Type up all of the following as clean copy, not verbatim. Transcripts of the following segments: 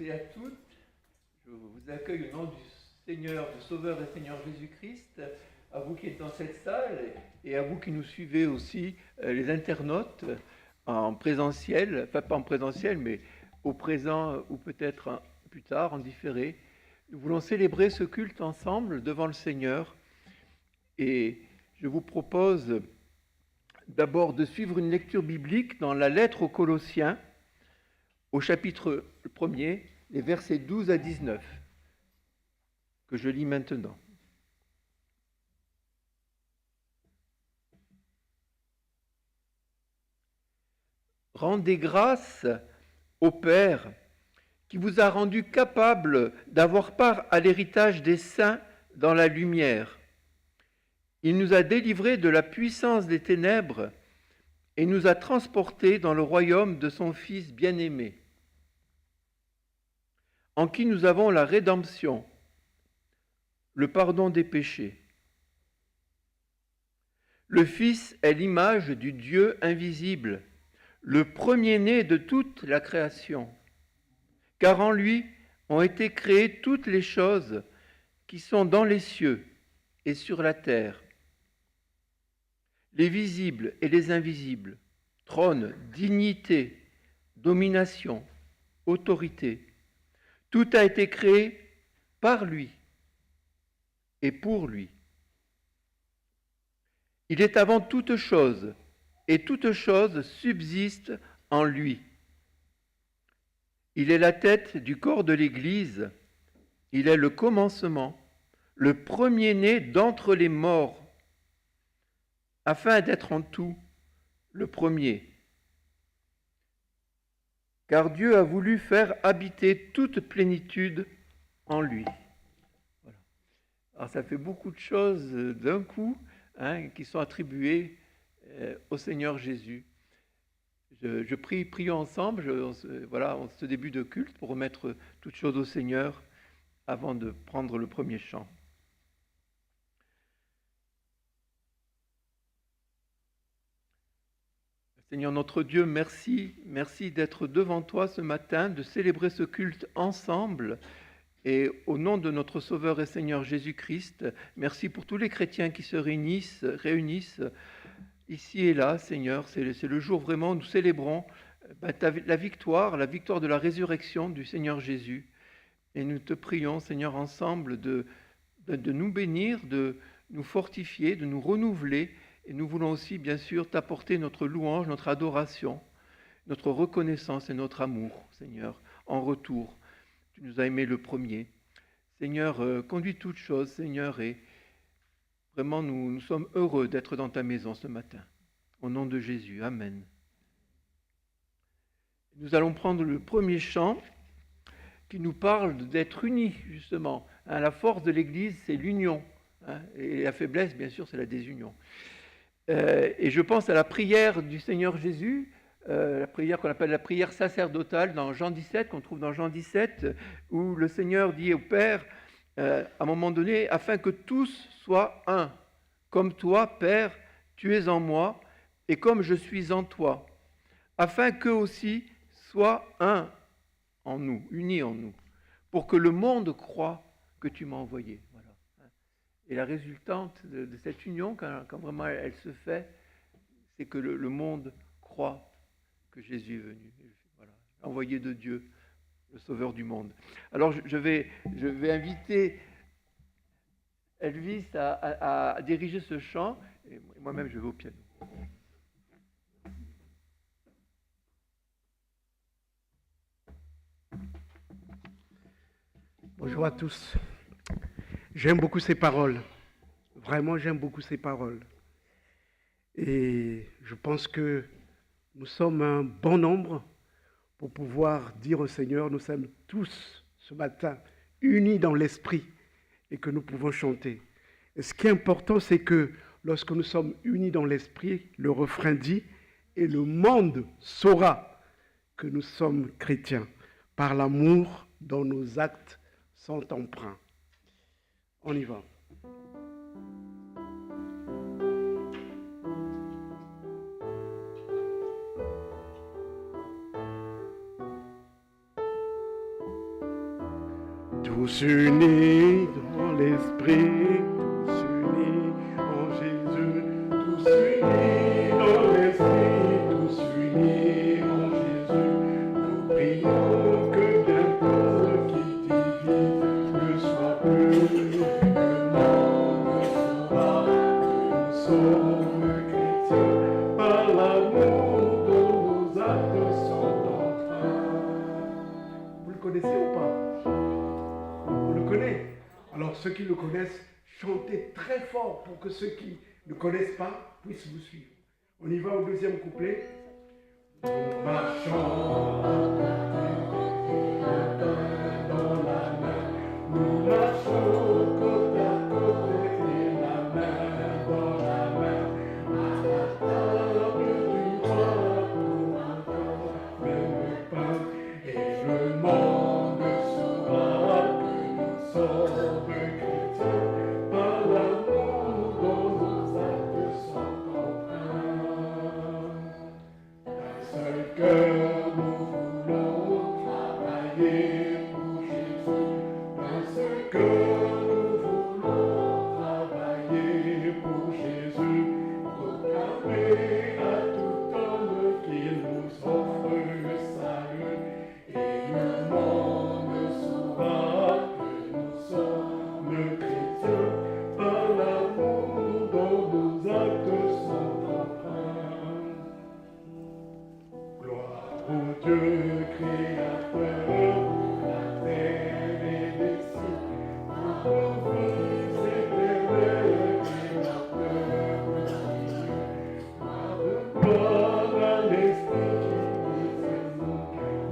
et à toutes. Je vous accueille au nom du Seigneur, du Sauveur et Seigneur Jésus-Christ, à vous qui êtes dans cette salle et à vous qui nous suivez aussi, les internautes, en présentiel, enfin pas en présentiel, mais au présent ou peut-être plus tard, en différé. Nous voulons célébrer ce culte ensemble devant le Seigneur et je vous propose d'abord de suivre une lecture biblique dans la lettre aux Colossiens, au chapitre 1er, les versets 12 à 19, que je lis maintenant. Rendez grâce au Père qui vous a rendu capable d'avoir part à l'héritage des saints dans la lumière. Il nous a délivrés de la puissance des ténèbres et nous a transportés dans le royaume de son Fils bien-aimé, en qui nous avons la rédemption, le pardon des péchés. Le Fils est l'image du Dieu invisible, le premier-né de toute la création, car en lui ont été créées toutes les choses qui sont dans les cieux et sur la terre, les visibles et les invisibles, trône, dignité, domination, autorité. Tout a été créé par lui et pour lui. Il est avant toute chose, et toute chose subsiste en lui. Il est la tête du corps de l'Église, il est le commencement, le premier-né d'entre les morts, afin d'être en tout le premier. Car Dieu a voulu faire habiter toute plénitude en lui. Voilà. Alors ça fait beaucoup de choses d'un coup, qui sont attribuées au Seigneur Jésus. Je prie, prions ensemble, en ce début de culte, pour remettre toutes choses au Seigneur avant de prendre le premier chant. Seigneur notre Dieu, merci d'être devant toi ce matin, de célébrer ce culte ensemble. Et au nom de notre Sauveur et Seigneur Jésus-Christ, merci pour tous les chrétiens qui se réunissent ici et là, Seigneur. C'est le jour vraiment où nous célébrons la victoire de la résurrection du Seigneur Jésus. Et nous te prions, Seigneur, ensemble de nous bénir, de nous fortifier, de nous renouveler. Et nous voulons aussi, bien sûr, t'apporter notre louange, notre adoration, notre reconnaissance et notre amour, Seigneur, en retour. Tu nous as aimés le premier. Seigneur, conduis toutes choses, Seigneur, et vraiment, nous sommes heureux d'être dans ta maison ce matin. Au nom de Jésus, Amen. Nous allons prendre le premier chant qui nous parle d'être unis, justement. La force de l'Église, c'est l'union. Et la faiblesse, bien sûr, c'est la désunion. Et je pense à la prière du Seigneur Jésus, la prière qu'on appelle la prière sacerdotale dans Jean 17, qu'on trouve dans Jean 17, où le Seigneur dit au Père, à un moment donné, afin que tous soient un, comme toi, Père, tu es en moi, et comme je suis en toi, afin qu'eux aussi soient un en nous, unis en nous, pour que le monde croie que tu m'as envoyé. Voilà. Et la résultante de cette union, quand vraiment elle se fait, c'est que le monde croit que Jésus est venu. Voilà, envoyé de Dieu, le Sauveur du monde. Alors je vais inviter Elvis à diriger ce chant, et moi-même je vais au piano. Bonjour à tous. J'aime beaucoup ces paroles. Vraiment, j'aime beaucoup ces paroles. Et je pense que nous sommes un bon nombre pour pouvoir dire au Seigneur, nous sommes tous ce matin unis dans l'esprit et que nous pouvons chanter. Et ce qui est important, c'est que lorsque nous sommes unis dans l'esprit, le refrain dit, et le monde saura que nous sommes chrétiens par l'amour dont nos actes sont empreints. On y va. tous unis dans l'esprit, tous unis en Jésus, tous unis dans l'esprit, tous unis en Jésus. Nous prions que bientôt ce qui divise ne soit plus, que le monde saura que nous sommes chrétiens par l'amour dont nos actes sont empreints. Vous le connaissez ou pas? On le connaît. Alors ceux qui le connaissent, chantez très fort pour que ceux qui ne connaissent pas puissent vous suivre. On y va au deuxième couplet. Nous marchons dans la main. Nous marchons côte à côte, la main dans la main. À la table du roi, pour un corps, même pain. Et le monde saura que nous sommes chrétiens par l'amour dont nos actes sont empreints. D'un seul cœur nous voulons travailler pour Jésus. D'un seul cœur nous voulons travailler pour Jésus. Proclamer à tout homme qu'il nous offre le salut. Et le monde saura que nous sommes chrétiens par l'amour dont nos actes sont empreints. Gloire au Dieu créateur de la terre et des cieux, pour nos vies éternelles et notre milieu. Gloire à l'Esprit qui est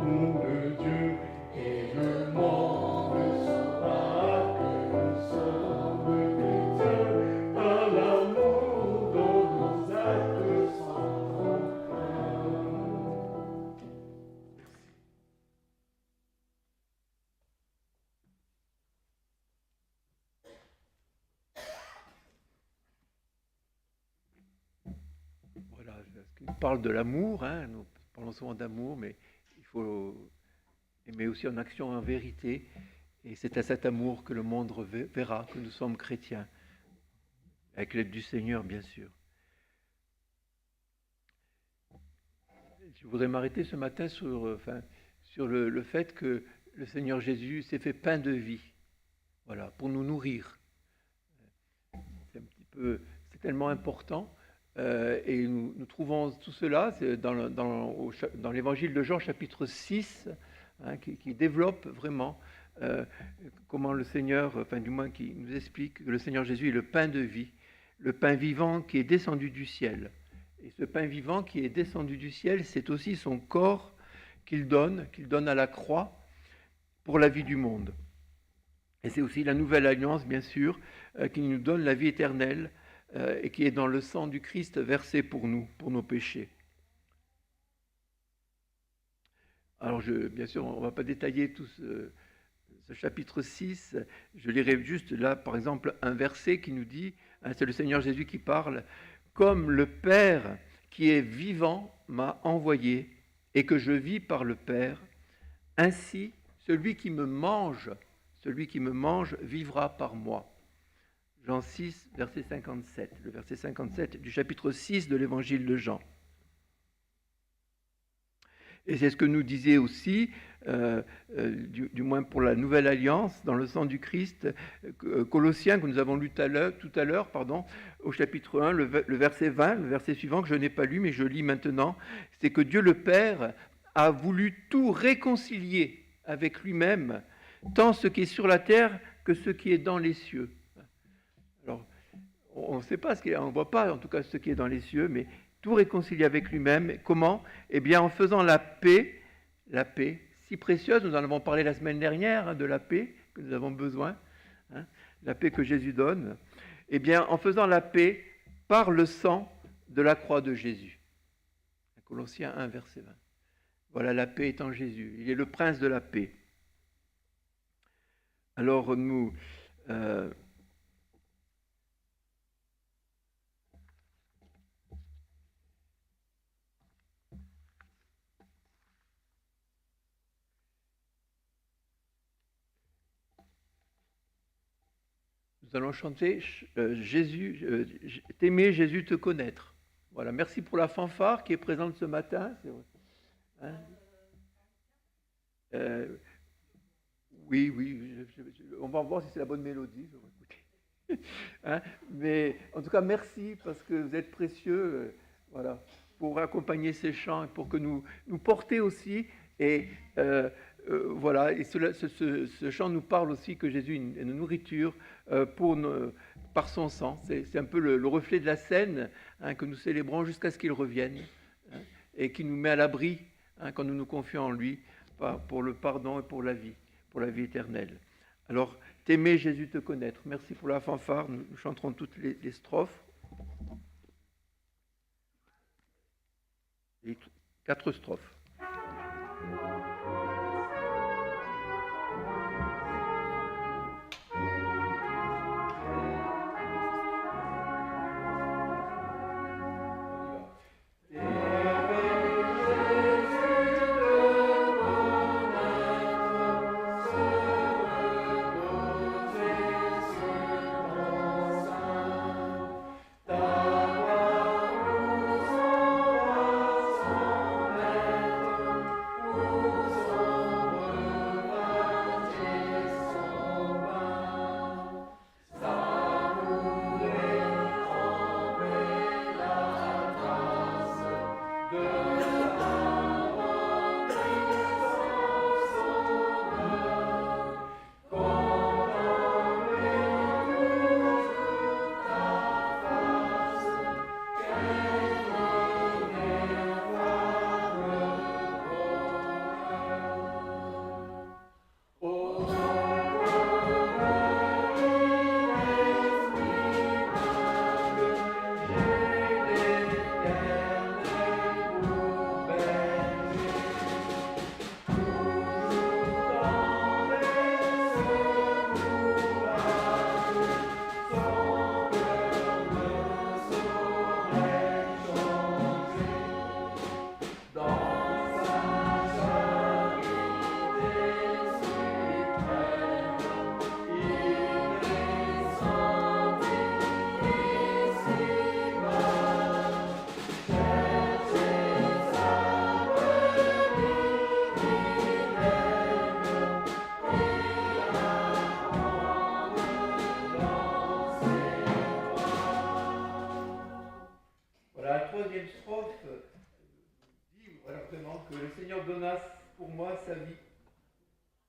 nom de Dieu, et le monde saura que nous sommes chrétiens par l'amour dont nos actes sont empreints. Voilà, parce qu'il parle de l'amour, hein, nous parlons souvent d'amour, mais il faut aimer aussi en action, en vérité. Et c'est à cet amour que le monde verra que nous sommes chrétiens, avec l'aide du Seigneur, bien sûr. Je voudrais m'arrêter ce matin sur le fait que le Seigneur Jésus s'est fait pain de vie, voilà, pour nous nourrir. C'est tellement important. Et nous trouvons tout cela dans l'évangile de Jean, chapitre 6, hein, qui développe vraiment comment le Seigneur, enfin du moins qui nous explique que le Seigneur Jésus est le pain de vie, le pain vivant qui est descendu du ciel. Et ce pain vivant qui est descendu du ciel, c'est aussi son corps qu'il donne à la croix pour la vie du monde. Et c'est aussi la nouvelle alliance, bien sûr, qui nous donne la vie éternelle, et qui est dans le sang du Christ versé pour nous, pour nos péchés. Alors, bien sûr, on ne va pas détailler tout ce chapitre 6. Je lirai juste là, par exemple, un verset qui nous dit, hein, c'est le Seigneur Jésus qui parle, « Comme le Père qui est vivant m'a envoyé et que je vis par le Père, ainsi celui qui me mange vivra par moi. » Jean 6, verset 57, le verset 57 du chapitre 6 de l'évangile de Jean. Et c'est ce que nous disait aussi, du moins pour la nouvelle alliance, dans le sang du Christ, Colossiens, que nous avons lu tout à l'heure, au chapitre 1, le verset 20, le verset suivant, que je n'ai pas lu, mais je lis maintenant, c'est que Dieu le Père a voulu tout réconcilier avec lui-même, tant ce qui est sur la terre que ce qui est dans les cieux. Alors, on ne sait pas on ne voit pas en tout cas ce qui est dans les cieux, mais tout réconcilier avec lui-même. Comment? Eh bien, en faisant la paix si précieuse. Nous en avons parlé la semaine dernière, hein, de la paix que nous avons besoin, hein, la paix que Jésus donne. Eh bien, en faisant la paix par le sang de la croix de Jésus. Colossiens 1, verset 20. Voilà, la paix est en Jésus. Il est le prince de la paix. Alors, nous... nous allons chanter T'aimer Jésus te connaître. Voilà, merci pour la fanfare qui est présente ce matin. Hein? Oui, on va voir si c'est la bonne mélodie. Hein? Mais en tout cas, merci parce que vous êtes précieux, voilà, pour accompagner ces chants et pour que nous porter aussi. Et voilà, et ce chant nous parle aussi que Jésus est une nourriture par son sang. C'est un peu le reflet de la scène, hein, que nous célébrons jusqu'à ce qu'il revienne, hein, et qui nous met à l'abri, hein, quand nous nous confions en lui pour le pardon et pour la vie éternelle. Alors, t'aimer Jésus te connaître. Merci pour la fanfare. Nous chanterons toutes les strophes. Les 4 strophes.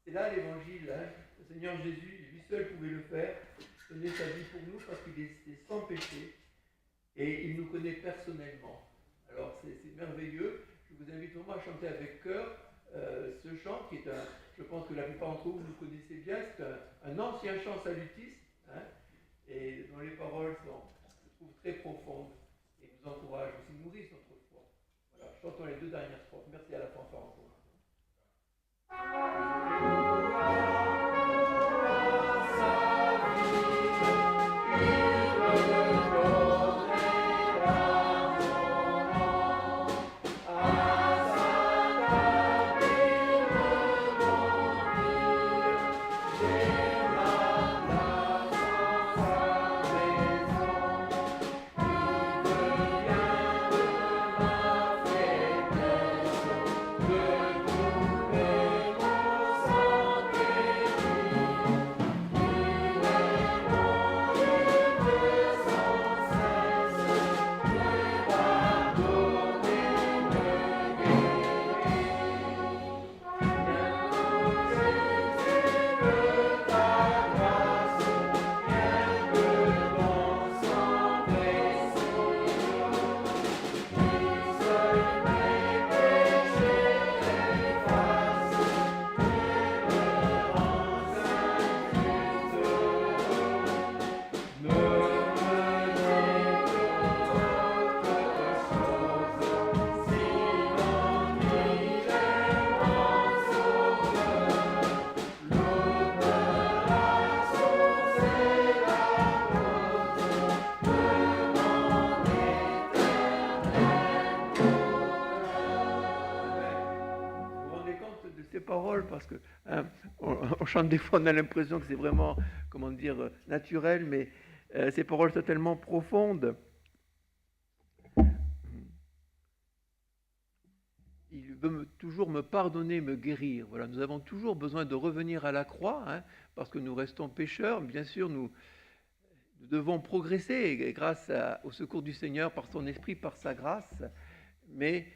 Et là, l'évangile, hein, le Seigneur Jésus, lui seul pouvait le faire, donner sa vie pour nous parce qu'il était sans péché et il nous connaît personnellement. Alors c'est merveilleux. Je vous invite vraiment à chanter avec cœur ce chant qui est je pense que la plupart d'entre vous le connaissez bien, c'est un ancien chant salutiste, hein, et dont les paroles se trouvent très profondes et nous encouragent aussi, nourrissent notre foi. Voilà, chantons les 2 dernières strophes. Merci à la fanfare encore. Yeah. paroles, parce que on chante des fois, on a l'impression que c'est vraiment, comment dire, naturel, mais ces paroles sont tellement profondes. Il veut toujours me pardonner, me guérir. Voilà, nous avons toujours besoin de revenir à la croix, parce que nous restons pécheurs. Bien sûr, nous devons progresser grâce au secours du Seigneur, par son esprit, par sa grâce. Mais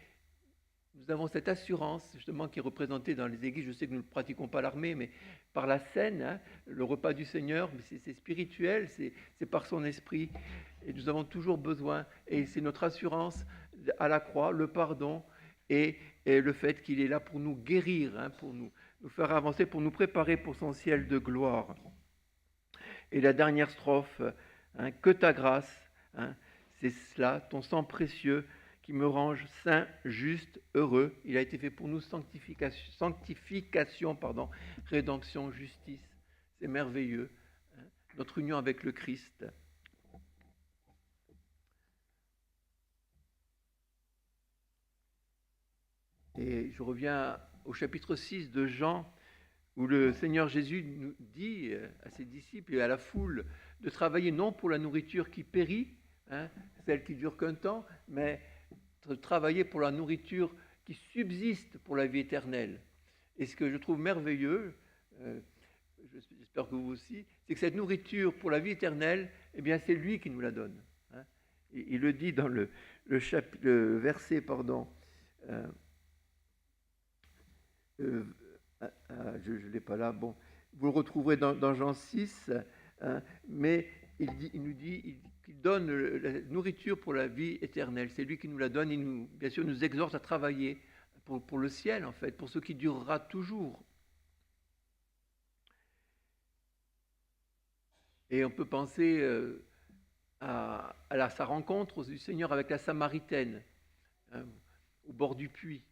nous avons cette assurance, justement, qui est représentée dans les églises. Je sais que nous ne pratiquons pas l'armée, mais par la scène, le repas du Seigneur, c'est spirituel, c'est par son esprit. Et nous avons toujours besoin, et c'est notre assurance à la croix, le pardon, et le fait qu'il est là pour nous guérir, pour nous faire avancer, pour nous préparer pour son ciel de gloire. Et la dernière strophe, que ta grâce, c'est cela, ton sang précieux qui me range saint, juste, heureux. Il a été fait pour nous sanctification, rédemption, justice. C'est merveilleux, notre union avec le Christ. Et je reviens au chapitre 6 de Jean, où le Seigneur Jésus nous dit à ses disciples et à la foule de travailler non pour la nourriture qui périt, celle qui dure qu'un temps, mais de travailler pour la nourriture qui subsiste pour la vie éternelle. Et ce que je trouve merveilleux, j'espère que vous aussi, c'est que cette nourriture pour la vie éternelle, eh bien c'est lui qui nous la donne. Il le dit dans le verset, je ne l'ai pas là, bon, vous le retrouverez dans Jean 6, mais il nous dit qu'il donne la nourriture pour la vie éternelle. C'est lui qui nous la donne. Il bien sûr, nous exhorte à travailler pour le ciel, en fait, pour ce qui durera toujours. Et on peut penser à sa rencontre du Seigneur avec la Samaritaine, au bord du puits.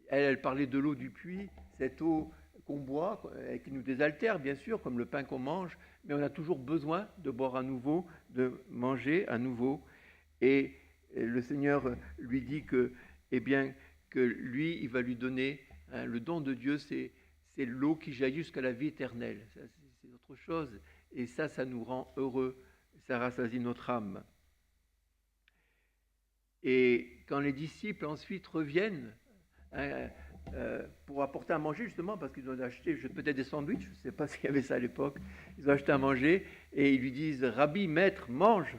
Elle parlait de l'eau du puits, cette eau qu'on boit, et qui nous désaltère, bien sûr, comme le pain qu'on mange, mais on a toujours besoin de boire à nouveau, de manger à nouveau. Et le Seigneur lui dit que lui, il va lui donner le don de Dieu, c'est l'eau qui jaillit jusqu'à la vie éternelle. C'est autre chose. Et ça nous rend heureux, ça rassasie notre âme. Et quand les disciples ensuite reviennent pour apporter à manger, justement, parce qu'ils ont acheté peut-être des sandwichs, je ne sais pas s'il y avait ça à l'époque, ils ont acheté à manger, et ils lui disent « Rabbi, maître, mange !»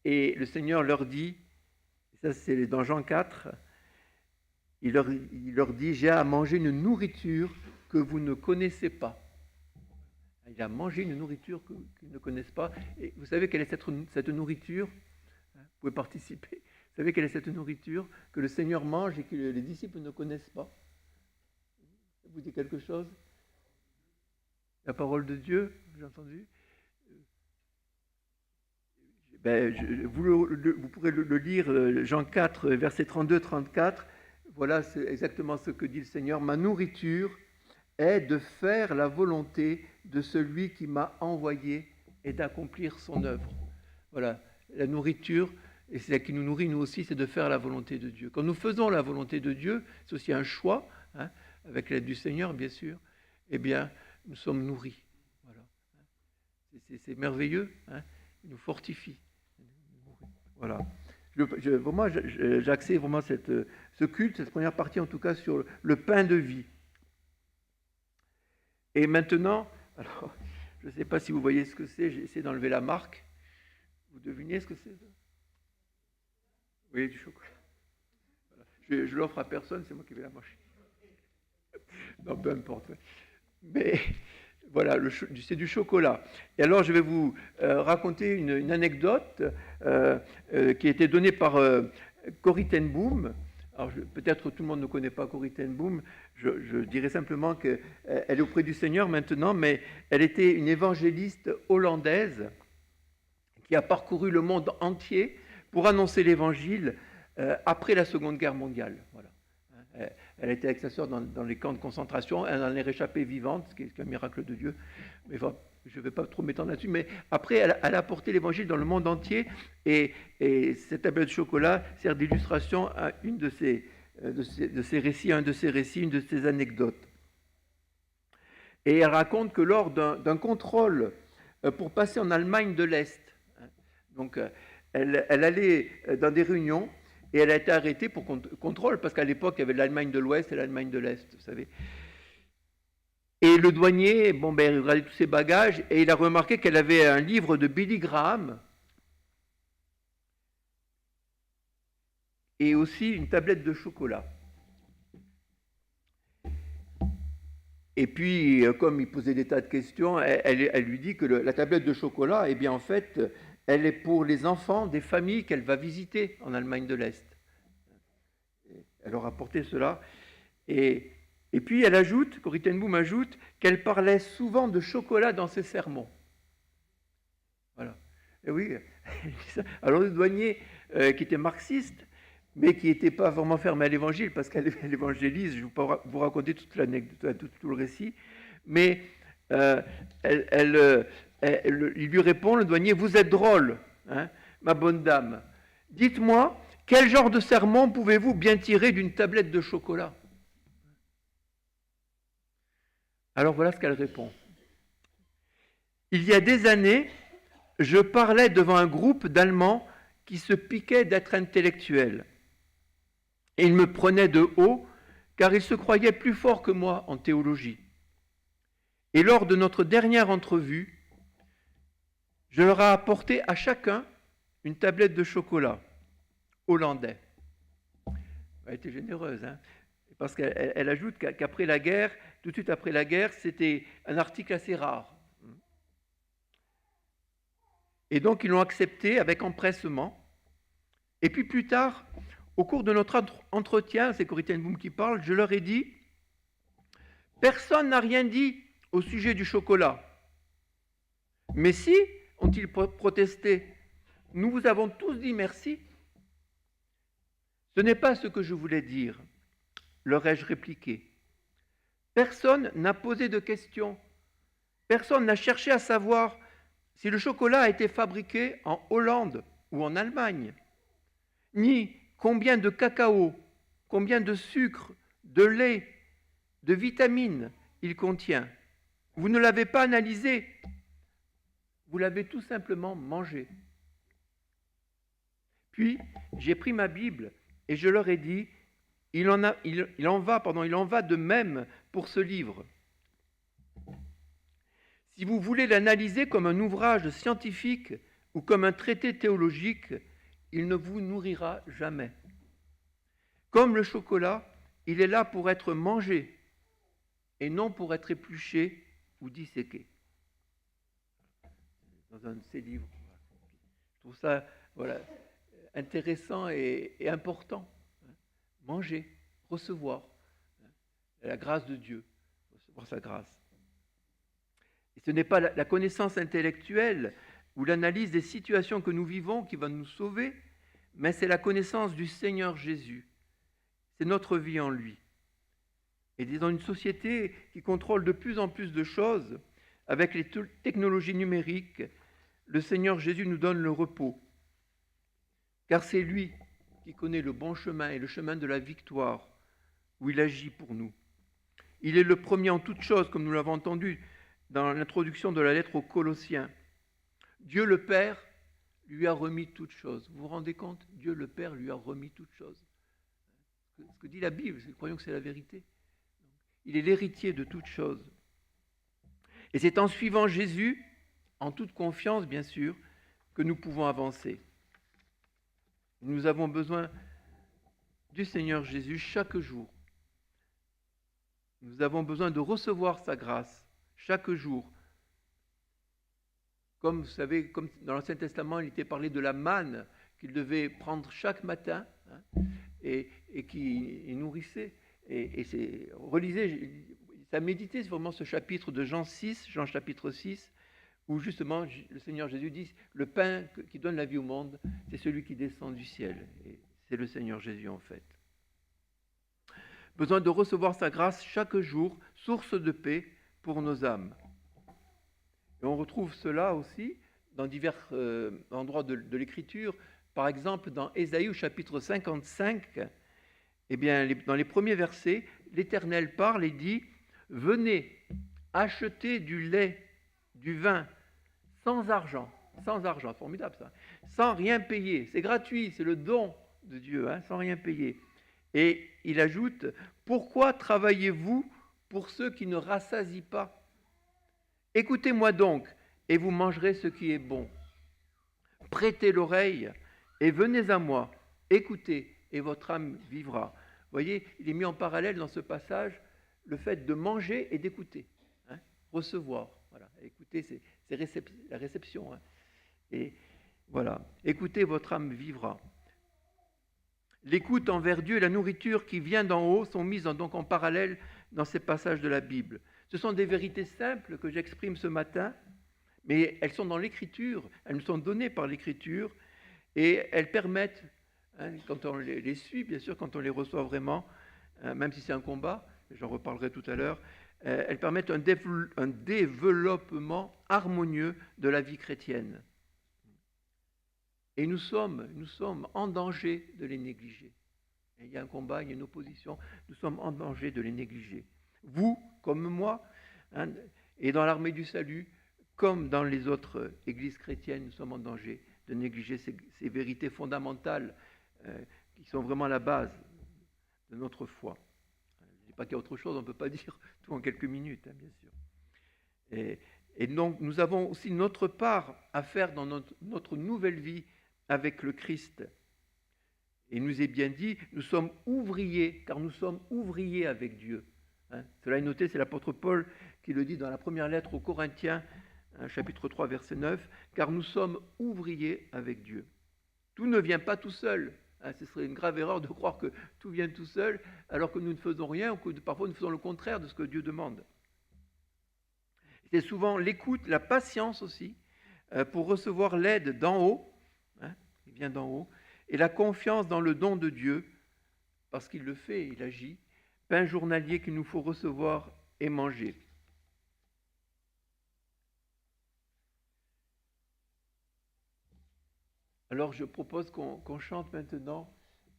Et le Seigneur leur dit, ça c'est dans Jean 4, il leur dit « J'ai à manger une nourriture que vous ne connaissez pas. » Il a mangé une nourriture qu'ils ne connaissent pas. Et vous savez quelle est cette nourriture ? Vous pouvez participer. Vous savez quelle est cette nourriture que le Seigneur mange et que les disciples ne connaissent pas? Ça vous dit quelque chose? La parole de Dieu, j'ai entendu. Vous pourrez le lire, Jean 4, versets 32-34. Voilà, c'est exactement ce que dit le Seigneur. Ma nourriture est de faire la volonté de celui qui m'a envoyé et d'accomplir son œuvre. Voilà, la nourriture, et c'est celle qui nous nourrit, nous aussi, c'est de faire la volonté de Dieu. Quand nous faisons la volonté de Dieu, c'est aussi un choix, avec l'aide du Seigneur, bien sûr, eh bien, nous sommes nourris. Voilà. C'est merveilleux, il nous fortifie. Voilà. J'axais vraiment ce culte, cette première partie en tout cas, sur le pain de vie. Et maintenant, alors, je ne sais pas si vous voyez ce que c'est, j'ai essayé d'enlever la marque. Vous devinez ce que c'est? Vous voyez du chocolat. Voilà. Je l'offre à personne, c'est moi qui vais la manger. Non, peu importe. Mais voilà, c'est du chocolat. Et alors, je vais vous raconter une anecdote qui a été donnée par Corrie ten Boom. Alors, peut-être tout le monde ne connaît pas Corrie ten Boom. Je dirais simplement qu'elle est auprès du Seigneur maintenant, mais elle était une évangéliste hollandaise qui a parcouru le monde entier pour annoncer l'évangile après la Seconde Guerre mondiale. Voilà. Elle était avec sa sœur dans les camps de concentration, elle en est réchappée vivante, ce qui est un miracle de Dieu. Mais enfin, je ne vais pas trop m'étendre là-dessus, mais après, elle a apporté l'évangile dans le monde entier, et cette tablette de chocolat sert d'illustration à une de ces de ses récits, un de ses récits, une de ses anecdotes. Et elle raconte que lors d'un contrôle pour passer en Allemagne de l'Est, donc elle allait dans des réunions et elle a été arrêtée pour contrôle, parce qu'à l'époque, il y avait l'Allemagne de l'Ouest et l'Allemagne de l'Est, vous savez. Et le douanier, il regardait tous ses bagages et il a remarqué qu'elle avait un livre de Billy Graham et aussi une tablette de chocolat. Et puis, comme il posait des tas de questions, elle lui dit que la tablette de chocolat, eh bien, en fait, elle est pour les enfants des familles qu'elle va visiter en Allemagne de l'Est. Elle leur a apporté cela. Et puis, elle ajoute, Corrie ten Boom ajoute, qu'elle parlait souvent de chocolat dans ses sermons. Voilà. Et oui, alors le douanier, qui était marxiste, mais qui n'était pas vraiment fermé à l'évangile, parce qu'elle évangélise, je ne vais pas vous raconter toute l'anecdote, tout le récit, mais il lui répond, le douanier, vous êtes drôle, hein, ma bonne dame. Dites-moi, quel genre de sermon pouvez-vous bien tirer d'une tablette de chocolat? Alors voilà ce qu'elle répond. Il y a des années, je parlais devant un groupe d'Allemands qui se piquaient d'être intellectuels. Et ils me prenaient de haut, car ils se croyaient plus forts que moi en théologie. Et lors de notre dernière entrevue, je leur ai apporté à chacun une tablette de chocolat hollandais. Elle était généreuse, hein, parce qu'elle ajoute qu'après la guerre, tout de suite après la guerre, c'était un article assez rare. Et donc, ils l'ont accepté avec empressement. Et puis plus tard, au cours de notre entretien, c'est Corrie ten Boom qui parle, je leur ai dit « Personne n'a rien dit au sujet du chocolat. Mais si, ont-ils protesté, nous vous avons tous dit merci. Ce n'est pas ce que je voulais dire, leur ai-je répliqué. Personne n'a posé de questions. Personne n'a cherché à savoir si le chocolat a été fabriqué en Hollande ou en Allemagne, ni combien de cacao, combien de sucre, de lait, de vitamines il contient. Vous ne l'avez pas analysé, vous l'avez tout simplement mangé. Puis, j'ai pris ma Bible et je leur ai dit, il en va de même pour ce livre. Si vous voulez l'analyser comme un ouvrage scientifique ou comme un traité théologique, il ne vous nourrira jamais. Comme le chocolat, il est là pour être mangé et non pour être épluché ou disséqué. Dans un de ses livres. Je trouve ça intéressant et important. Manger, recevoir la grâce de Dieu, recevoir sa grâce. Et ce n'est pas la connaissance intellectuelle ou l'analyse des situations que nous vivons qui va nous sauver, mais c'est la connaissance du Seigneur Jésus. C'est notre vie en lui. Et dans une société qui contrôle de plus en plus de choses, avec les technologies numériques, le Seigneur Jésus nous donne le repos. Car c'est lui qui connaît le bon chemin et le chemin de la victoire, où il agit pour nous. Il est le premier en toutes choses, comme nous l'avons entendu dans l'introduction de la lettre aux Colossiens. Dieu le Père lui a remis toutes choses. Vous vous rendez compte? Dieu le Père lui a remis toutes choses. Ce que dit la Bible, nous croyons que c'est la vérité. Il est l'héritier de toutes choses. Et c'est en suivant Jésus, en toute confiance bien sûr, que nous pouvons avancer. Nous avons besoin du Seigneur Jésus chaque jour. Nous avons besoin de recevoir sa grâce chaque jour. Comme vous savez, comme dans l'Ancien Testament, il était parlé de la manne qu'il devait prendre chaque matin, et qui nourrissait. Et relisez, ça méditait vraiment ce chapitre de Jean chapitre 6, où justement le Seigneur Jésus dit, le pain qui donne la vie au monde, c'est celui qui descend du ciel. Et c'est le Seigneur Jésus en fait. Besoin de recevoir sa grâce chaque jour, source de paix pour nos âmes. Et on retrouve cela aussi dans divers endroits de l'Écriture. Par exemple, dans Ésaïe au chapitre 55, Eh bien, dans les premiers versets, l'Éternel parle et dit, venez, achetez du lait, du vin, sans argent, formidable ça, sans rien payer, c'est gratuit, c'est le don de Dieu, sans rien payer. Et il ajoute, pourquoi travaillez-vous pour ceux qui ne rassasient pas? Écoutez-moi donc, et vous mangerez ce qui est bon. Prêtez l'oreille, et venez à moi, écoutez, et votre âme vivra. Vous voyez, il est mis en parallèle dans ce passage le fait de manger et d'écouter, recevoir. Voilà, écouter, c'est la réception. Et voilà, écoutez, votre âme vivra. L'écoute envers Dieu et la nourriture qui vient d'en haut sont mises donc en parallèle dans ces passages de la Bible. Ce sont des vérités simples que j'exprime ce matin, mais elles sont dans l'Écriture, elles nous sont données par l'Écriture, et elles permettent, quand on les suit, bien sûr, quand on les reçoit vraiment, même si c'est un combat, j'en reparlerai tout à l'heure, elles permettent un développement harmonieux de la vie chrétienne. Et nous sommes en danger de les négliger. Et il y a un combat, il y a une opposition, nous sommes en danger de les négliger. Vous, comme moi, et dans l'armée du salut, comme dans les autres églises chrétiennes, nous sommes en danger de négliger ces vérités fondamentales qui sont vraiment la base de notre foi. Je ne dis pas qu'il y a autre chose, on ne peut pas dire tout en quelques minutes, bien sûr. Et donc, nous avons aussi notre part à faire dans notre nouvelle vie avec le Christ. Et il nous est bien dit, nous sommes ouvriers, car nous sommes ouvriers avec Dieu. Cela est noté, c'est l'apôtre Paul qui le dit dans la première lettre aux Corinthiens, chapitre 3, verset 9, car nous sommes ouvriers avec Dieu. Tout ne vient pas tout seul. Ce serait une grave erreur de croire que tout vient tout seul, alors que nous ne faisons rien, ou que parfois nous faisons le contraire de ce que Dieu demande. C'est souvent l'écoute, la patience aussi, pour recevoir l'aide d'en haut, il vient d'en haut, et la confiance dans le don de Dieu, parce qu'il le fait, il agit, pain journalier qu'il nous faut recevoir et manger. Alors je propose qu'on chante maintenant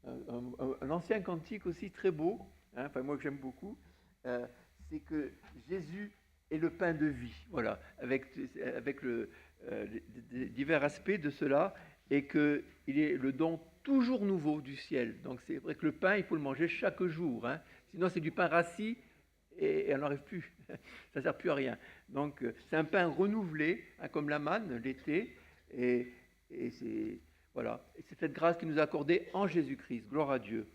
un ancien cantique aussi très beau, moi que j'aime beaucoup, c'est que Jésus est le pain de vie, voilà, avec les divers aspects de cela, et qu'il est le don toujours nouveau du ciel. Donc c'est vrai que le pain, il faut le manger chaque jour, sinon c'est du pain rassis et on n'arrive plus, ça ne sert plus à rien. Donc c'est un pain renouvelé, comme la manne l'été, et c'est voilà, et c'est cette grâce qui nous est accordée en Jésus-Christ. Gloire à Dieu.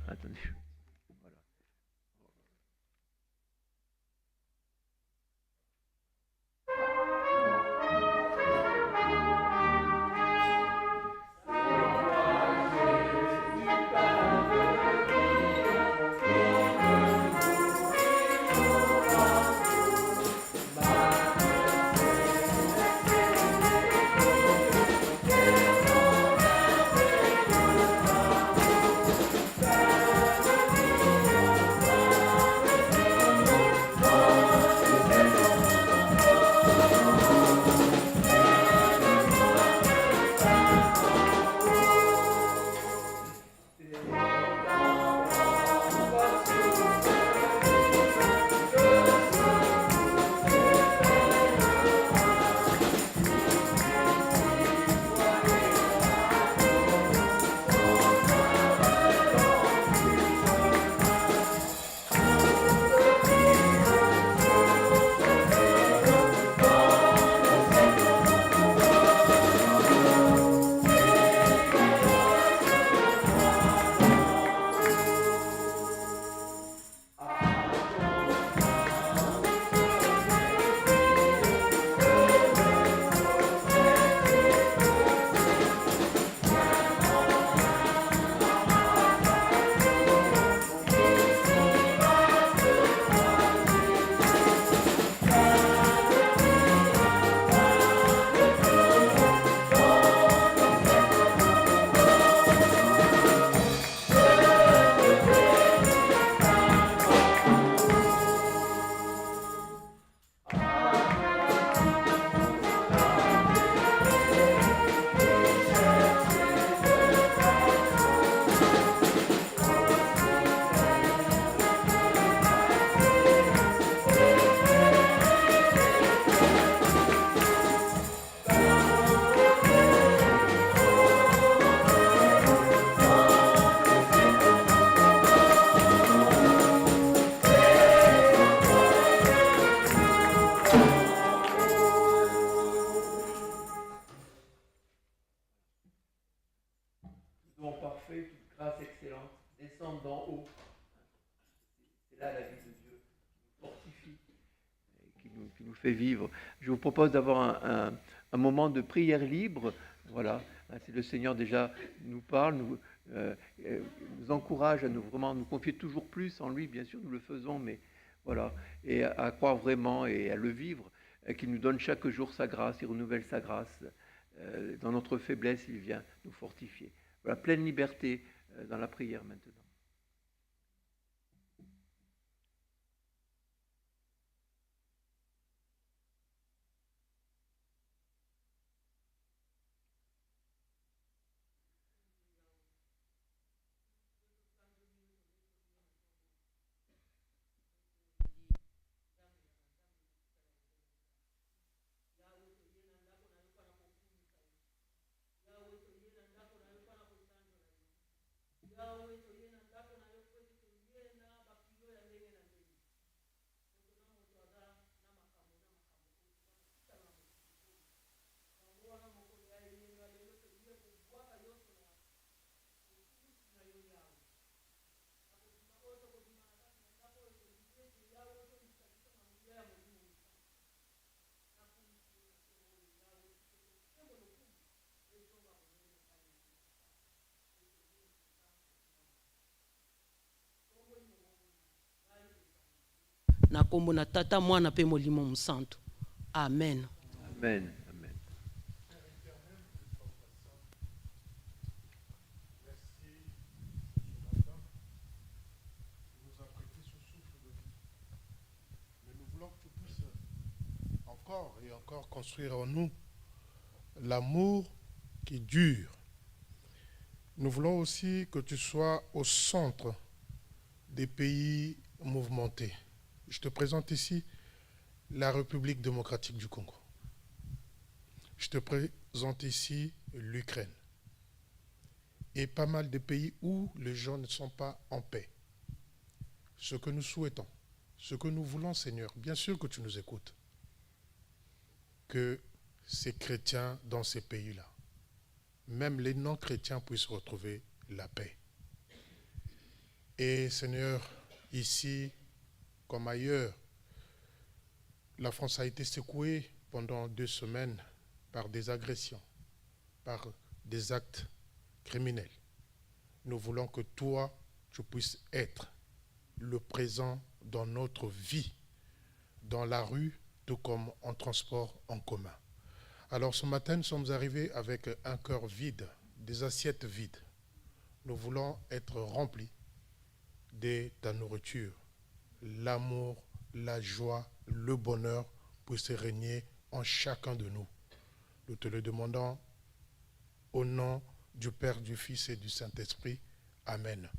Attendez. qui nous fait vivre. Je vous propose d'avoir un moment de prière libre. Voilà, si le Seigneur déjà nous parle, nous encourage à vraiment nous confier toujours plus en lui, bien sûr, nous le faisons, mais voilà, et à croire vraiment et à le vivre, qu'il nous donne chaque jour sa grâce, il renouvelle sa grâce. Dans notre faiblesse, il vient nous fortifier. Voilà, pleine liberté dans la prière maintenant. Na kombo na Tata, Mwana pe Molimo Musantu. Amen. Amen. Amen. Nous voulons que tu puisses encore et encore construire en nous l'amour qui dure. Nous voulons aussi que tu sois au centre des pays mouvementés. Je te présente ici la République démocratique du Congo. Je te présente ici l'Ukraine. Et pas mal de pays où les gens ne sont pas en paix. Ce que nous souhaitons, ce que nous voulons, Seigneur, bien sûr que tu nous écoutes, que ces chrétiens dans ces pays-là, même les non-chrétiens puissent retrouver la paix. Et Seigneur, ici comme ailleurs, la France a été secouée pendant 2 semaines par des agressions, par des actes criminels. Nous voulons que toi, tu puisses être le présent dans notre vie, dans la rue, tout comme en transport en commun. Alors ce matin, nous sommes arrivés avec un cœur vide, des assiettes vides. Nous voulons être remplis de ta nourriture. L'amour, la joie, le bonheur puissent régner en chacun de nous. Nous te le demandons au nom du Père, du Fils et du Saint-Esprit. Amen.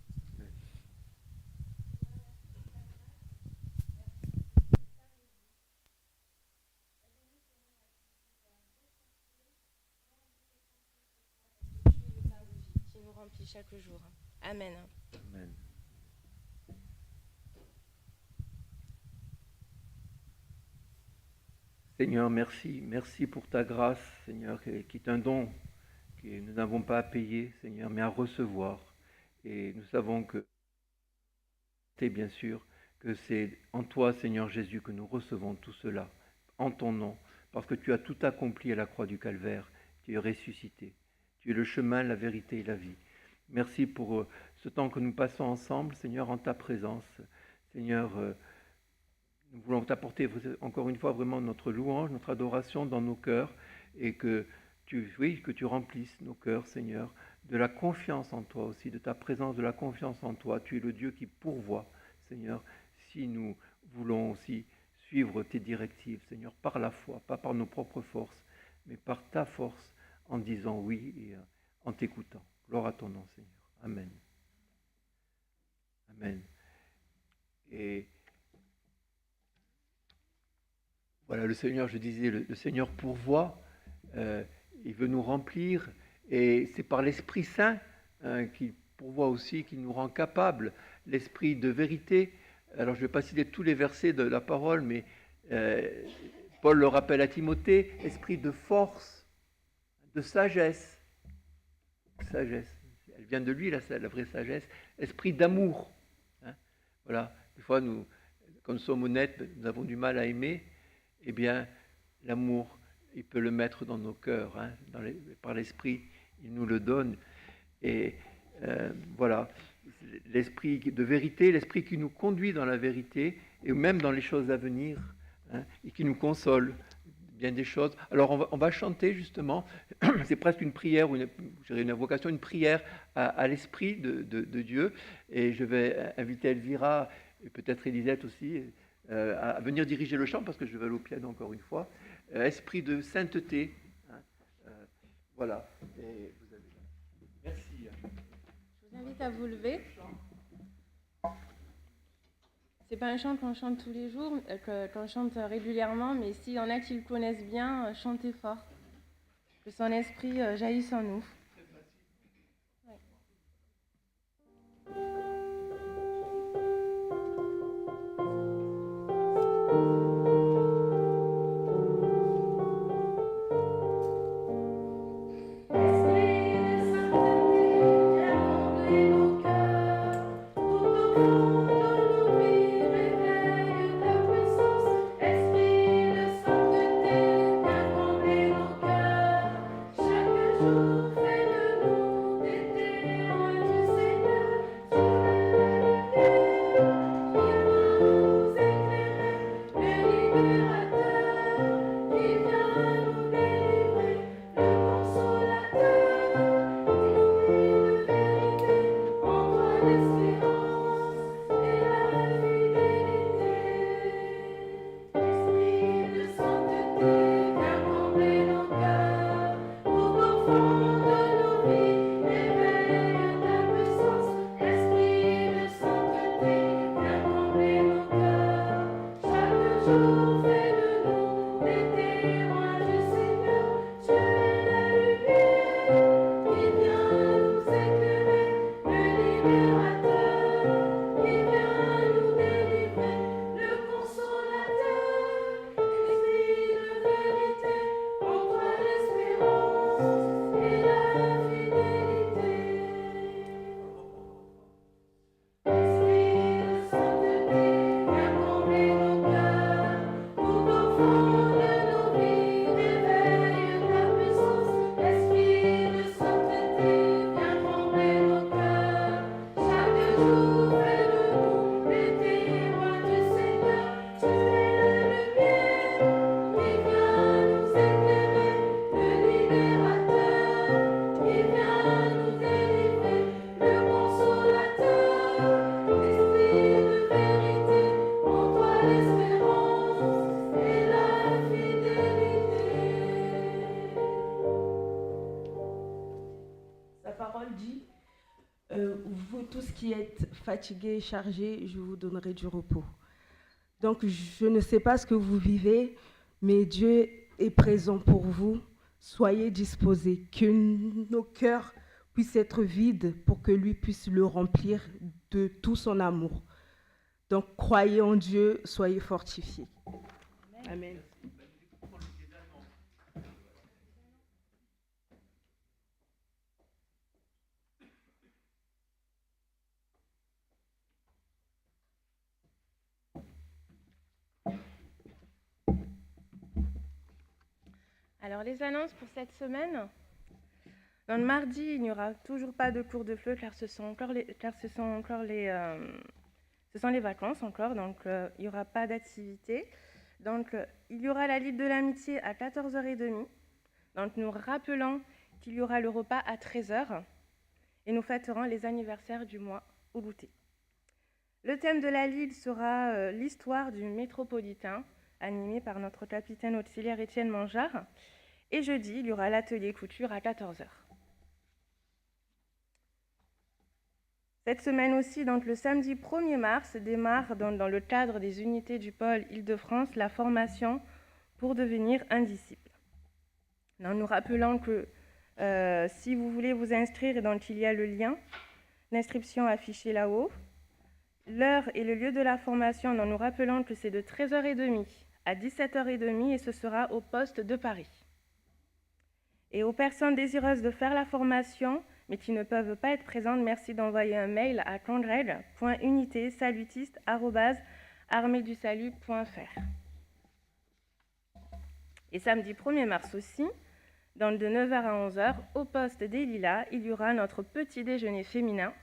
Qui nous remplit chaque jour. Amen. Amen. Seigneur, merci. Merci pour ta grâce, Seigneur, qui est un don que nous n'avons pas à payer, Seigneur, mais à recevoir. Et nous savons que, bien sûr, que c'est en toi, Seigneur Jésus, que nous recevons tout cela, en ton nom, parce que tu as tout accompli à la croix du Calvaire. Tu es ressuscité. Tu es le chemin, la vérité et la vie. Merci pour ce temps que nous passons ensemble, Seigneur, en ta présence. Seigneur, nous voulons t'apporter encore une fois vraiment notre louange, notre adoration dans nos cœurs et que tu remplisses nos cœurs, Seigneur, de la confiance en toi aussi, de ta présence, de la confiance en toi. Tu es le Dieu qui pourvoit, Seigneur, si nous voulons aussi suivre tes directives, Seigneur, par la foi, pas par nos propres forces, mais par ta force en disant oui et en t'écoutant. Gloire à ton nom, Seigneur. Amen. Amen. Et voilà, le Seigneur, je disais, le Seigneur pourvoit, il veut nous remplir, et c'est par l'Esprit Saint qu'il pourvoit aussi, qu'il nous rend capables, l'Esprit de vérité. Alors je ne vais pas citer tous les versets de la parole, mais Paul le rappelle à Timothée, esprit de force, de sagesse. Sagesse, elle vient de lui, la vraie sagesse. Esprit d'amour. Hein, voilà, des fois, nous, quand nous sommes honnêtes, nous avons du mal à aimer. eh bien, l'amour, il peut le mettre dans nos cœurs, hein, par l'Esprit, il nous le donne. Et voilà, l'esprit de vérité, l'esprit qui nous conduit dans la vérité, et même dans les choses à venir, hein, et qui nous console bien des choses. Alors on va chanter justement, c'est presque une prière, une invocation, une prière à l'esprit de Dieu, et je vais inviter Elvira, et peut-être Elisette aussi, à venir diriger le chant, parce que je vais aller au piano encore une fois. Esprit de sainteté, hein, voilà, et vous avez... Merci. Je vous invite à vous lever. C'est pas un chant qu'on chante tous les jours, qu'on chante régulièrement, mais s'il y en a qui le connaissent bien, chantez fort. Que son esprit jaillisse en nous. Vous tous qui êtes fatigués et chargés, je vous donnerai du repos. Donc je ne sais pas ce que vous vivez, mais Dieu est présent pour vous. Soyez disposés, que nos cœurs puissent être vides pour que lui puisse le remplir de tout son amour. Donc croyez en Dieu, soyez fortifiés. Amen. Alors, les annonces pour cette semaine. Dans le mardi, il n'y aura toujours pas de cours de fleu car ce sont les vacances encore, donc il n'y aura pas d'activité. Donc, il y aura la Ligue de l'amitié à 14h30. Donc, nous rappelons qu'il y aura le repas à 13h et nous fêterons les anniversaires du mois Ubuntu. Le thème de la Ligue sera l'histoire du métropolitain, animé par notre capitaine auxiliaire Étienne Mangeard. Et jeudi, il y aura l'atelier couture à 14h. Cette semaine aussi, donc le samedi 1er mars, démarre dans le cadre des unités du pôle Île-de-France la formation pour devenir un disciple. Nous rappelons que si vous voulez vous inscrire, donc il y a le lien d'inscription affiché là-haut. L'heure et le lieu de la formation, nous rappelons que c'est de 13h30 à 17h30 et ce sera au poste de Paris. Et aux personnes désireuses de faire la formation, mais qui ne peuvent pas être présentes, merci d'envoyer un mail à congreg.unitésalutiste@arméedusalut.fr. Et samedi 1er mars aussi, donc de 9h à 11h, au poste des Lilas, il y aura notre petit déjeuner féminin.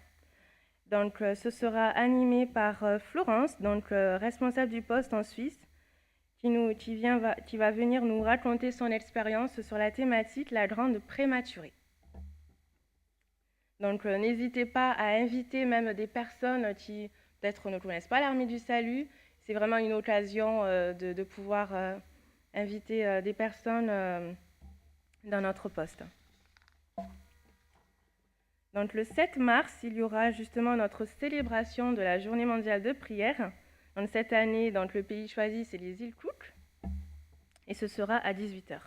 Donc ce sera animé par Florence, donc responsable du poste en Suisse, qui va venir nous raconter son expérience sur la thématique la grande prématurée. Donc n'hésitez pas à inviter même des personnes qui peut-être ne connaissent pas l'Armée du Salut. C'est vraiment une occasion de pouvoir inviter des personnes dans notre poste. Donc le 7 mars, il y aura justement notre célébration de la Journée mondiale de prière. Donc cette année, donc, le pays choisi, c'est les îles Cook. Et ce sera à 18h.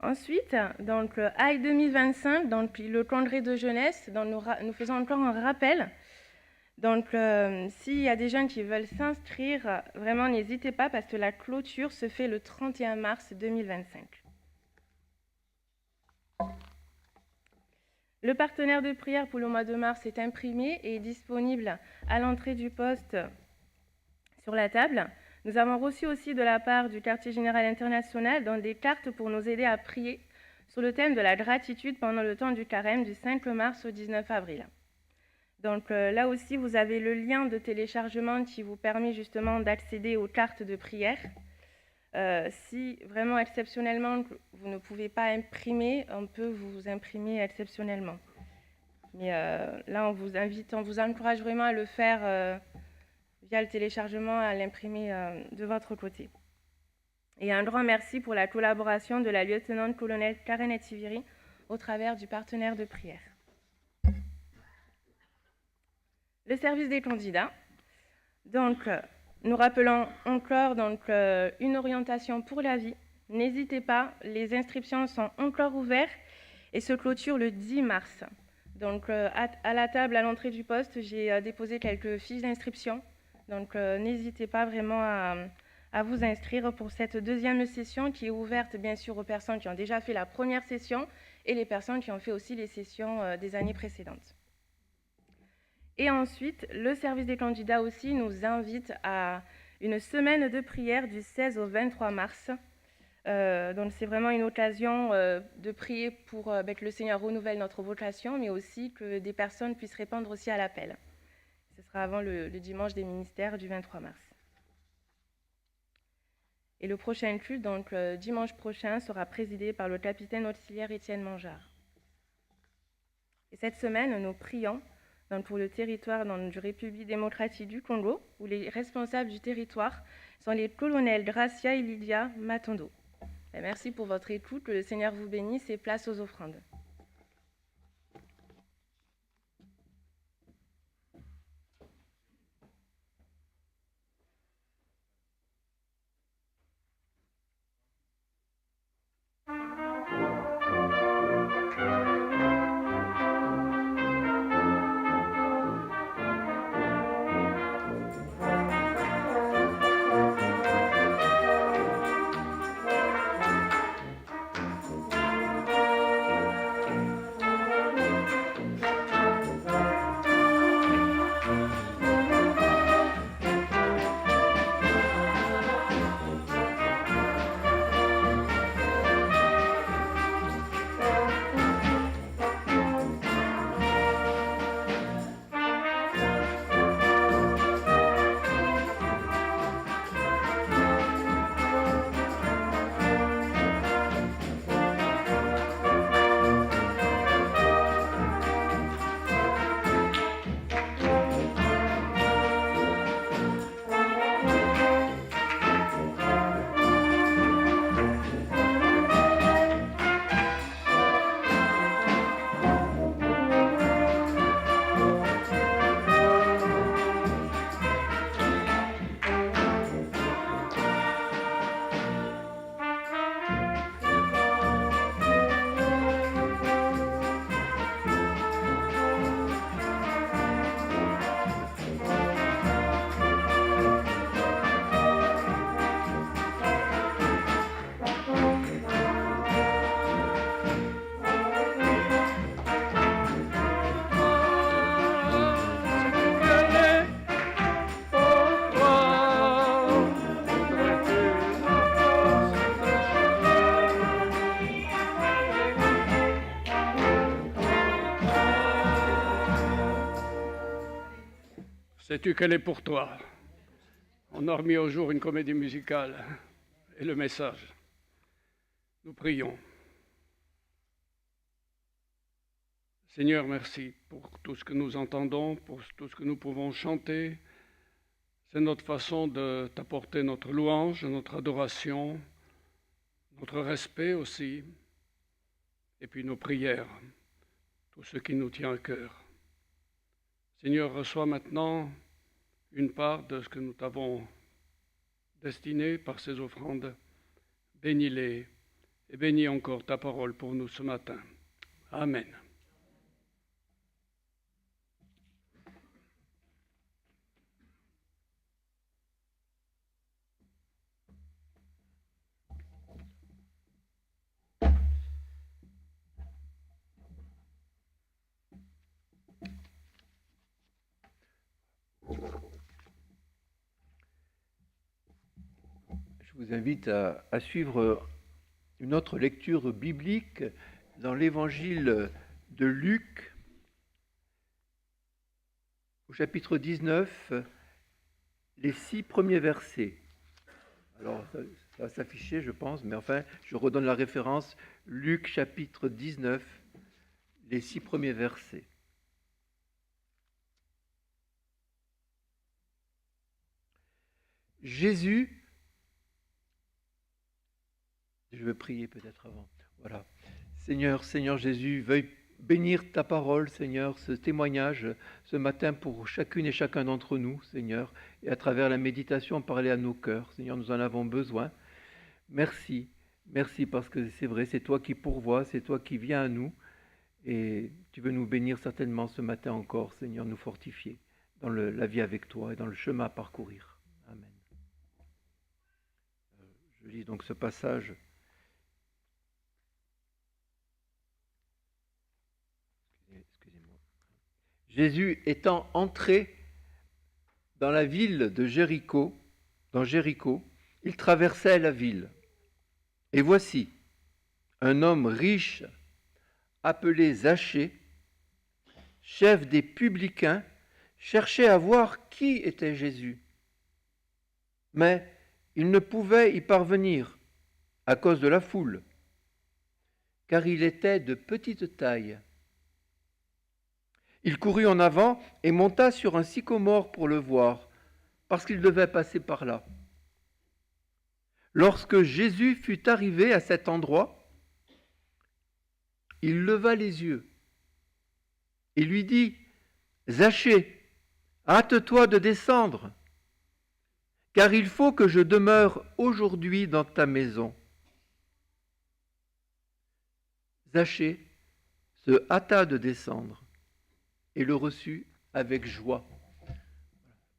Ensuite, donc le AI 2025, donc le congrès de jeunesse, donc nous faisons encore un rappel. Donc, s'il y a des jeunes qui veulent s'inscrire, vraiment n'hésitez pas parce que la clôture se fait le 31 mars 2025. Le partenaire de prière pour le mois de mars est imprimé et est disponible à l'entrée du poste sur la table. Nous avons reçu aussi de la part du quartier général international dans des cartes pour nous aider à prier sur le thème de la gratitude pendant le temps du carême du 5 mars au 19 avril. Donc là aussi, vous avez le lien de téléchargement qui vous permet justement d'accéder aux cartes de prière. Si vraiment exceptionnellement vous ne pouvez pas imprimer, on peut vous imprimer exceptionnellement. Mais là, on vous encourage vraiment à le faire via le téléchargement, à l'imprimer de votre côté. Et un grand merci pour la collaboration de la lieutenant-colonel Karen Etiviri au travers du partenaire de prière. Le service des candidats. Donc, nous rappelons encore une orientation pour la vie. N'hésitez pas, les inscriptions sont encore ouvertes et se clôturent le 10 mars. Donc, à la table, à l'entrée du poste, j'ai déposé quelques fiches d'inscription. Donc, n'hésitez pas vraiment à vous inscrire pour cette deuxième session qui est ouverte, bien sûr, aux personnes qui ont déjà fait la première session et les personnes qui ont fait aussi les sessions des années précédentes. Et ensuite, le service des candidats aussi nous invite à une semaine de prière du 16 au 23 mars. Donc c'est vraiment une occasion de prier pour que le Seigneur renouvelle notre vocation, mais aussi que des personnes puissent répondre aussi à l'appel. Ce sera avant le dimanche des ministères du 23 mars. Et le prochain culte, donc dimanche prochain, sera présidé par le capitaine auxiliaire Étienne Mangeard. Et cette semaine, nous prions pour le territoire du République démocratique du Congo, où les responsables du territoire sont les colonels Gracia et Lydia Matondo. Et merci pour votre écoute, que le Seigneur vous bénisse et place aux offrandes. Sais-tu quelle est pour toi? On a remis au jour une comédie musicale et le message. Nous prions. Seigneur, merci pour tout ce que nous entendons, pour tout ce que nous pouvons chanter. C'est notre façon de t'apporter notre louange, notre adoration, notre respect aussi, et puis nos prières, tout ce qui nous tient à cœur. Seigneur, reçois maintenant une part de ce que nous t'avons destiné par ces offrandes. Bénis-les et bénis encore ta parole pour nous ce matin. Amen. Je vous invite à suivre une autre lecture biblique dans l'évangile de Luc, au chapitre 19, les 6 premiers versets. Alors, ça va s'afficher, je pense, mais enfin, je redonne la référence. Luc, chapitre 19, les 6 premiers versets. Jésus, je vais prier peut-être avant. Voilà. Seigneur Jésus, veuille bénir ta parole, Seigneur, ce témoignage ce matin pour chacune et chacun d'entre nous, Seigneur, et à travers la méditation, parler à nos cœurs. Seigneur, nous en avons besoin. Merci parce que c'est vrai, c'est toi qui pourvois, c'est toi qui viens à nous, et tu veux nous bénir certainement ce matin encore, Seigneur, nous fortifier dans la vie avec toi et dans le chemin à parcourir. Amen. Je lis donc ce passage. Excusez-moi. Jésus étant entré dans la ville de Jéricho, il traversait la ville. Et voici, un homme riche appelé Zachée, chef des publicains, cherchait à voir qui était Jésus. Mais il ne pouvait y parvenir à cause de la foule, car il était de petite taille. Il courut en avant et monta sur un sycomore pour le voir, parce qu'il devait passer par là. Lorsque Jésus fut arrivé à cet endroit, il leva les yeux et lui dit : « Zachée, hâte-toi de descendre, car il faut que je demeure aujourd'hui dans ta maison. » Zachée se hâta de descendre et le reçut avec joie.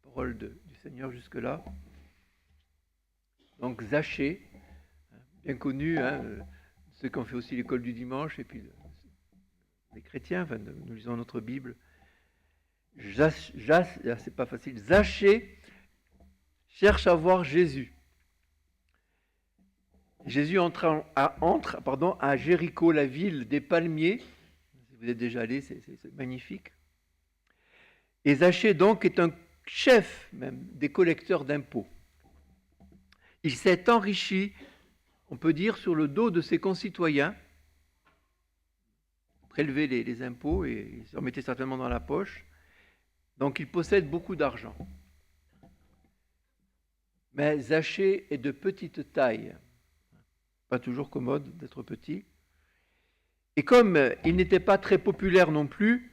Parole du Seigneur jusque-là. Donc Zachée, bien connu, ceux qui ont fait aussi l'école du dimanche, et puis les chrétiens, nous lisons notre Bible. C'est pas facile. Zachée cherche à voir Jésus. Jésus entre à Jéricho, la ville des palmiers. Si vous êtes déjà allé, c'est magnifique. Et Zachée donc est un chef même des collecteurs d'impôts. Il s'est enrichi, on peut dire, sur le dos de ses concitoyens, prélever les impôts et ils se remettaient certainement dans la poche. Donc il possède beaucoup d'argent. Mais Zachée est de petite taille, pas toujours commode d'être petit. Et comme il n'était pas très populaire non plus,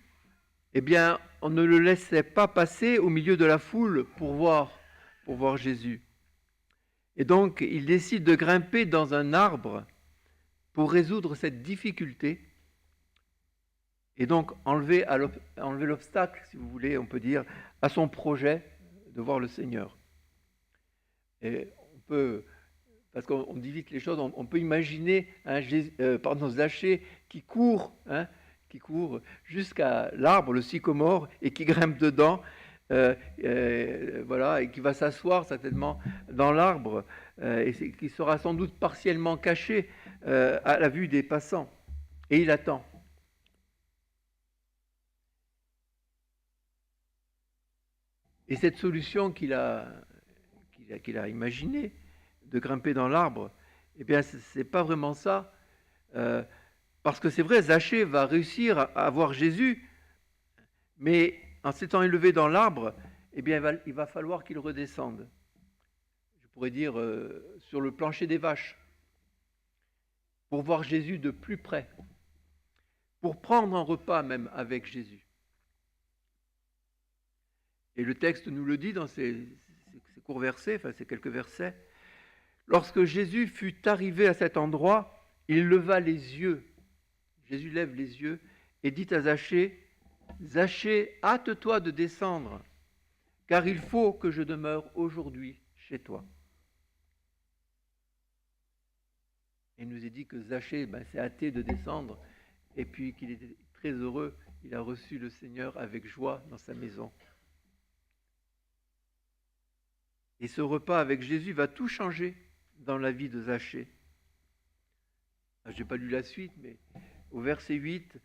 eh bien, on ne le laissait pas passer au milieu de la foule pour voir Jésus. Et donc, il décide de grimper dans un arbre pour résoudre cette difficulté et donc enlever l'obstacle, si vous voulez, on peut dire, à son projet de voir le Seigneur. Et on peut, parce qu'on dit vite les choses, on peut imaginer Zachée qui court jusqu'à l'arbre, le sycomore, et qui grimpe dedans, voilà, et qui va s'asseoir certainement dans l'arbre, et qui sera sans doute partiellement caché à la vue des passants. Et il attend. Et cette solution qu'il a imaginée, de grimper dans l'arbre, eh bien, c'est pas vraiment ça. Parce que c'est vrai, Zachée va réussir à voir Jésus, mais en s'étant élevé dans l'arbre, eh bien, il va falloir qu'il redescende. Je pourrais dire sur le plancher des vaches, pour voir Jésus de plus près, pour prendre un repas même avec Jésus. Et le texte nous le dit dans ces courts versets, enfin ces quelques versets. Lorsque Jésus fut arrivé à cet endroit, il leva les yeux. Jésus lève les yeux et dit à Zachée, « Zachée, hâte-toi de descendre, car il faut que je demeure aujourd'hui chez toi. » Et il nous est dit que Zachée s'est hâté de descendre et puis qu'il était très heureux. Il a reçu le Seigneur avec joie dans sa maison. Et ce repas avec Jésus va tout changer dans la vie de Zachée. Je n'ai pas lu la suite, mais au verset 8,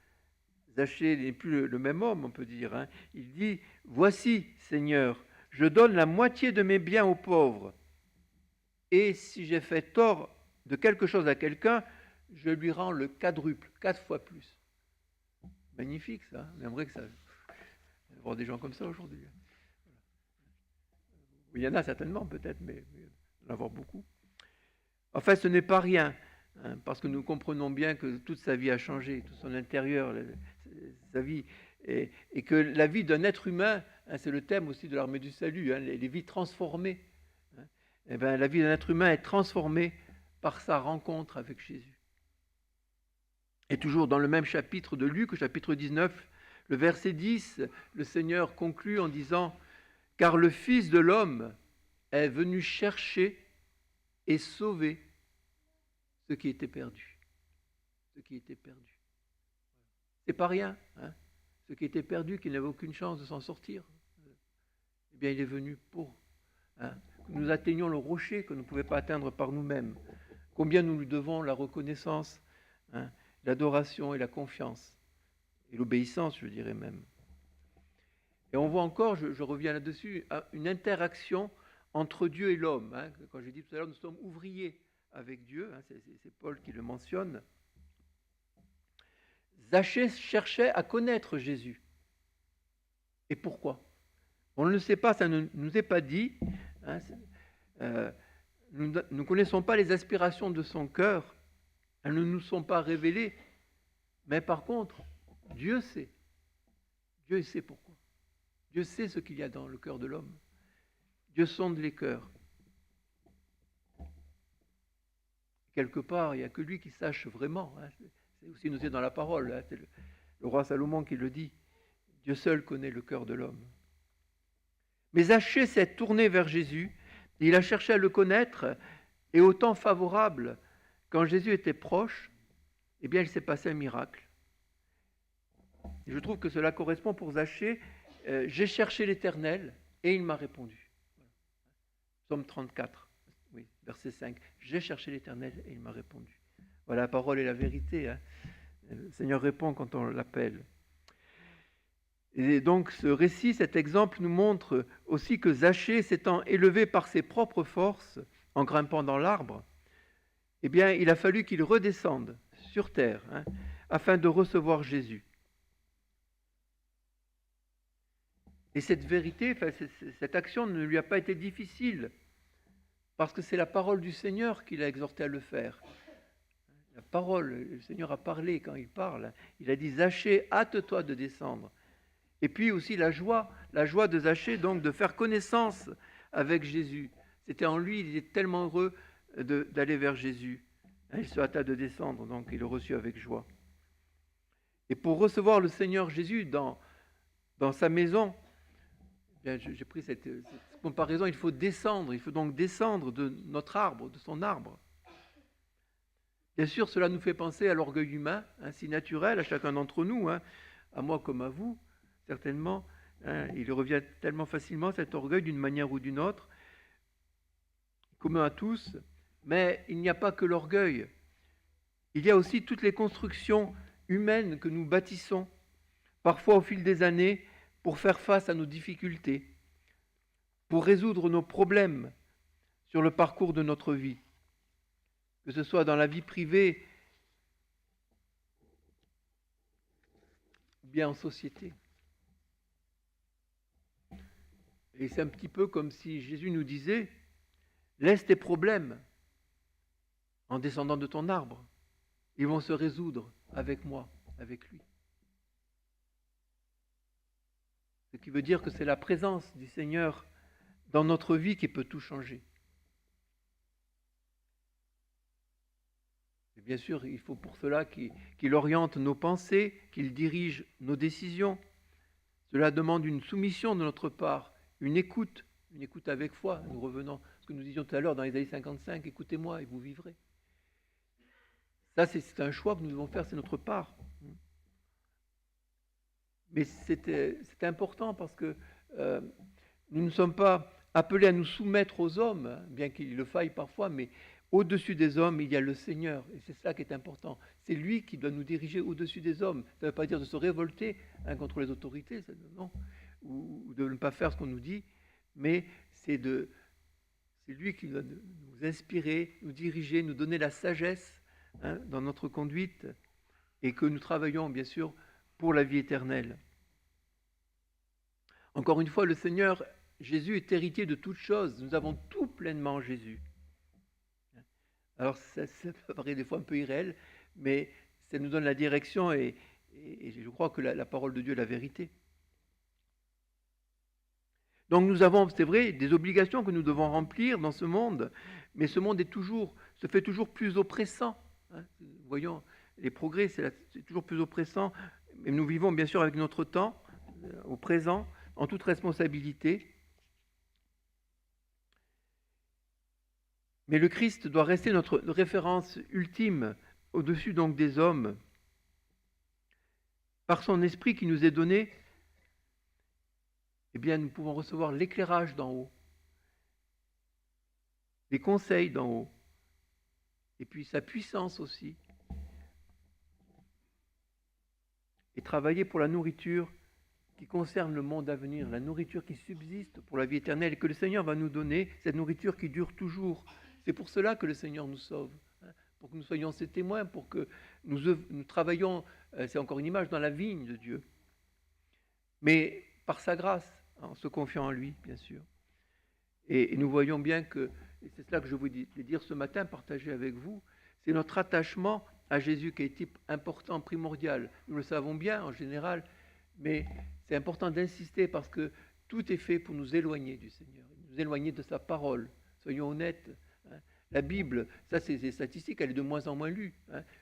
Zachée n'est plus le même homme, on peut dire. Hein. Il dit, « Voici, Seigneur, je donne la moitié de mes biens aux pauvres. Et si j'ai fait tort de quelque chose à quelqu'un, je lui rends le quadruple, 4 fois plus. » Magnifique ça, on aimerait que ça... Il y avoir des gens comme ça aujourd'hui. Il y en a certainement peut-être, mais il y en a avoir beaucoup. Enfin, ce n'est pas rien, hein, parce que nous comprenons bien que toute sa vie a changé, tout son intérieur, sa vie, et que la vie d'un être humain, hein, c'est le thème aussi de l'armée du salut, hein, les vies transformées. Hein, et bien, la vie d'un être humain est transformée par sa rencontre avec Jésus. Et toujours dans le même chapitre de Luc, au chapitre 19, le verset 10, le Seigneur conclut en disant « Car le Fils de l'homme est venu chercher et sauver ce qui était perdu. » Ce qui était perdu. C'est pas rien, hein, ce qui était perdu, qui n'avait aucune chance de s'en sortir. Eh bien, il est venu pour que nous atteignions le rocher que nous ne pouvions pas atteindre par nous-mêmes. Combien nous lui devons la reconnaissance, hein, l'adoration et la confiance, et l'obéissance, je dirais même. Et on voit encore, je reviens là-dessus, une interaction entre Dieu et l'homme. Hein. Quand j'ai dit tout à l'heure, nous sommes ouvriers avec Dieu, hein, c'est Paul qui le mentionne. Zachée cherchait à connaître Jésus. Et pourquoi? On ne le sait pas, ça ne nous est pas dit. Hein, nous ne connaissons pas les aspirations de son cœur. Elles ne nous sont pas révélées. Mais par contre, Dieu sait. Dieu sait pourquoi. Dieu sait ce qu'il y a dans le cœur de l'homme. Dieu sonde les cœurs. Quelque part, il n'y a que lui qui sache vraiment. Hein. C'est aussi noté dans la parole. Hein. C'est le roi Salomon qui le dit. Dieu seul connaît le cœur de l'homme. Mais Zachée s'est tourné vers Jésus. Et il a cherché à le connaître. Et au temps favorable, quand Jésus était proche, eh bien, il s'est passé un miracle. Et je trouve que cela correspond pour Zachée. J'ai cherché l'Éternel et il m'a répondu. Psaume 34, oui, verset 5. J'ai cherché l'Éternel et il m'a répondu. Voilà, la parole est la vérité. Hein. Le Seigneur répond quand on l'appelle. Et donc ce récit, cet exemple nous montre aussi que Zachée, s'étant élevé par ses propres forces en grimpant dans l'arbre, eh bien, il a fallu qu'il redescende sur terre, hein, afin de recevoir Jésus. Et cette vérité, cette action ne lui a pas été difficile, parce que c'est la parole du Seigneur qui l'a exhorté à le faire. La parole, le Seigneur a parlé quand il parle. Il a dit « Zachée, hâte-toi de descendre ». Et puis aussi la joie de Zachée, donc de faire connaissance avec Jésus. C'était en lui, il était tellement heureux d'aller vers Jésus. Il se hâta de descendre, donc il le reçut avec joie. Et pour recevoir le Seigneur Jésus dans sa maison, bien, j'ai pris cette comparaison, il faut descendre, il faut donc descendre de notre arbre, de son arbre. Bien sûr, cela nous fait penser à l'orgueil humain, hein, si naturel à chacun d'entre nous, hein, à moi comme à vous, certainement. Hein, il revient tellement facilement cet orgueil d'une manière ou d'une autre, commun à tous. Mais il n'y a pas que l'orgueil. Il y a aussi toutes les constructions humaines que nous bâtissons, parfois au fil des années, pour faire face à nos difficultés. pour résoudre nos problèmes sur le parcours de notre vie, que ce soit dans la vie privée ou bien en société. Et c'est un petit peu comme si Jésus nous disait, laisse tes problèmes en descendant de ton arbre. Ils vont se résoudre avec moi, avec lui. Ce qui veut dire que c'est la présence du Seigneur dans notre vie qui peut tout changer. Et bien sûr, il faut pour cela qu'il oriente nos pensées, qu'il dirige nos décisions. Cela demande une soumission de notre part, une écoute avec foi. Nous revenons à ce que nous disions tout à l'heure dans Ésaïe 55, écoutez-moi et vous vivrez. Ça, c'est un choix que nous devons faire, c'est notre part. Mais c'est important parce que nous ne sommes pas appelés à nous soumettre aux hommes, bien qu'il le faille parfois, mais au-dessus des hommes, il y a le Seigneur. Et c'est cela qui est important. C'est lui qui doit nous diriger au-dessus des hommes. Ça ne veut pas dire de se révolter contre les autorités, non, ou de ne pas faire ce qu'on nous dit, mais c'est lui qui doit nous inspirer, nous diriger, nous donner la sagesse dans notre conduite, et que nous travaillons, bien sûr, pour la vie éternelle. Encore une fois, le Seigneur, Jésus est héritier de toutes choses. Nous avons tout pleinement en Jésus. Alors, ça paraît des fois un peu irréel, mais ça nous donne la direction et je crois que la parole de Dieu est la vérité. Donc nous avons, c'est vrai, des obligations que nous devons remplir dans ce monde, mais ce monde se fait toujours plus oppressant. Voyons, les progrès, c'est toujours plus oppressant. Mais nous vivons bien sûr avec notre temps, au présent, en toute responsabilité. Mais le Christ doit rester notre référence ultime au-dessus donc des hommes. Par son esprit qui nous est donné, eh bien, nous pouvons recevoir l'éclairage d'en haut, les conseils d'en haut, et puis sa puissance aussi. Et travailler pour la nourriture qui concerne le monde à venir, la nourriture qui subsiste pour la vie éternelle et que le Seigneur va nous donner, cette nourriture qui dure toujours. C'est pour cela que le Seigneur nous sauve, pour que nous soyons ses témoins, pour que nous travaillions, c'est encore une image, dans la vigne de Dieu. Mais par sa grâce, en se confiant en lui, bien sûr. Et nous voyons bien que, et c'est cela que je voulais dire ce matin, partager avec vous, c'est notre attachement à Jésus qui est important, primordial. Nous le savons bien en général, mais c'est important d'insister parce que tout est fait pour nous éloigner du Seigneur, nous éloigner de sa parole. Soyons honnêtes. La Bible, ça c'est statistique, elle est de moins en moins lue.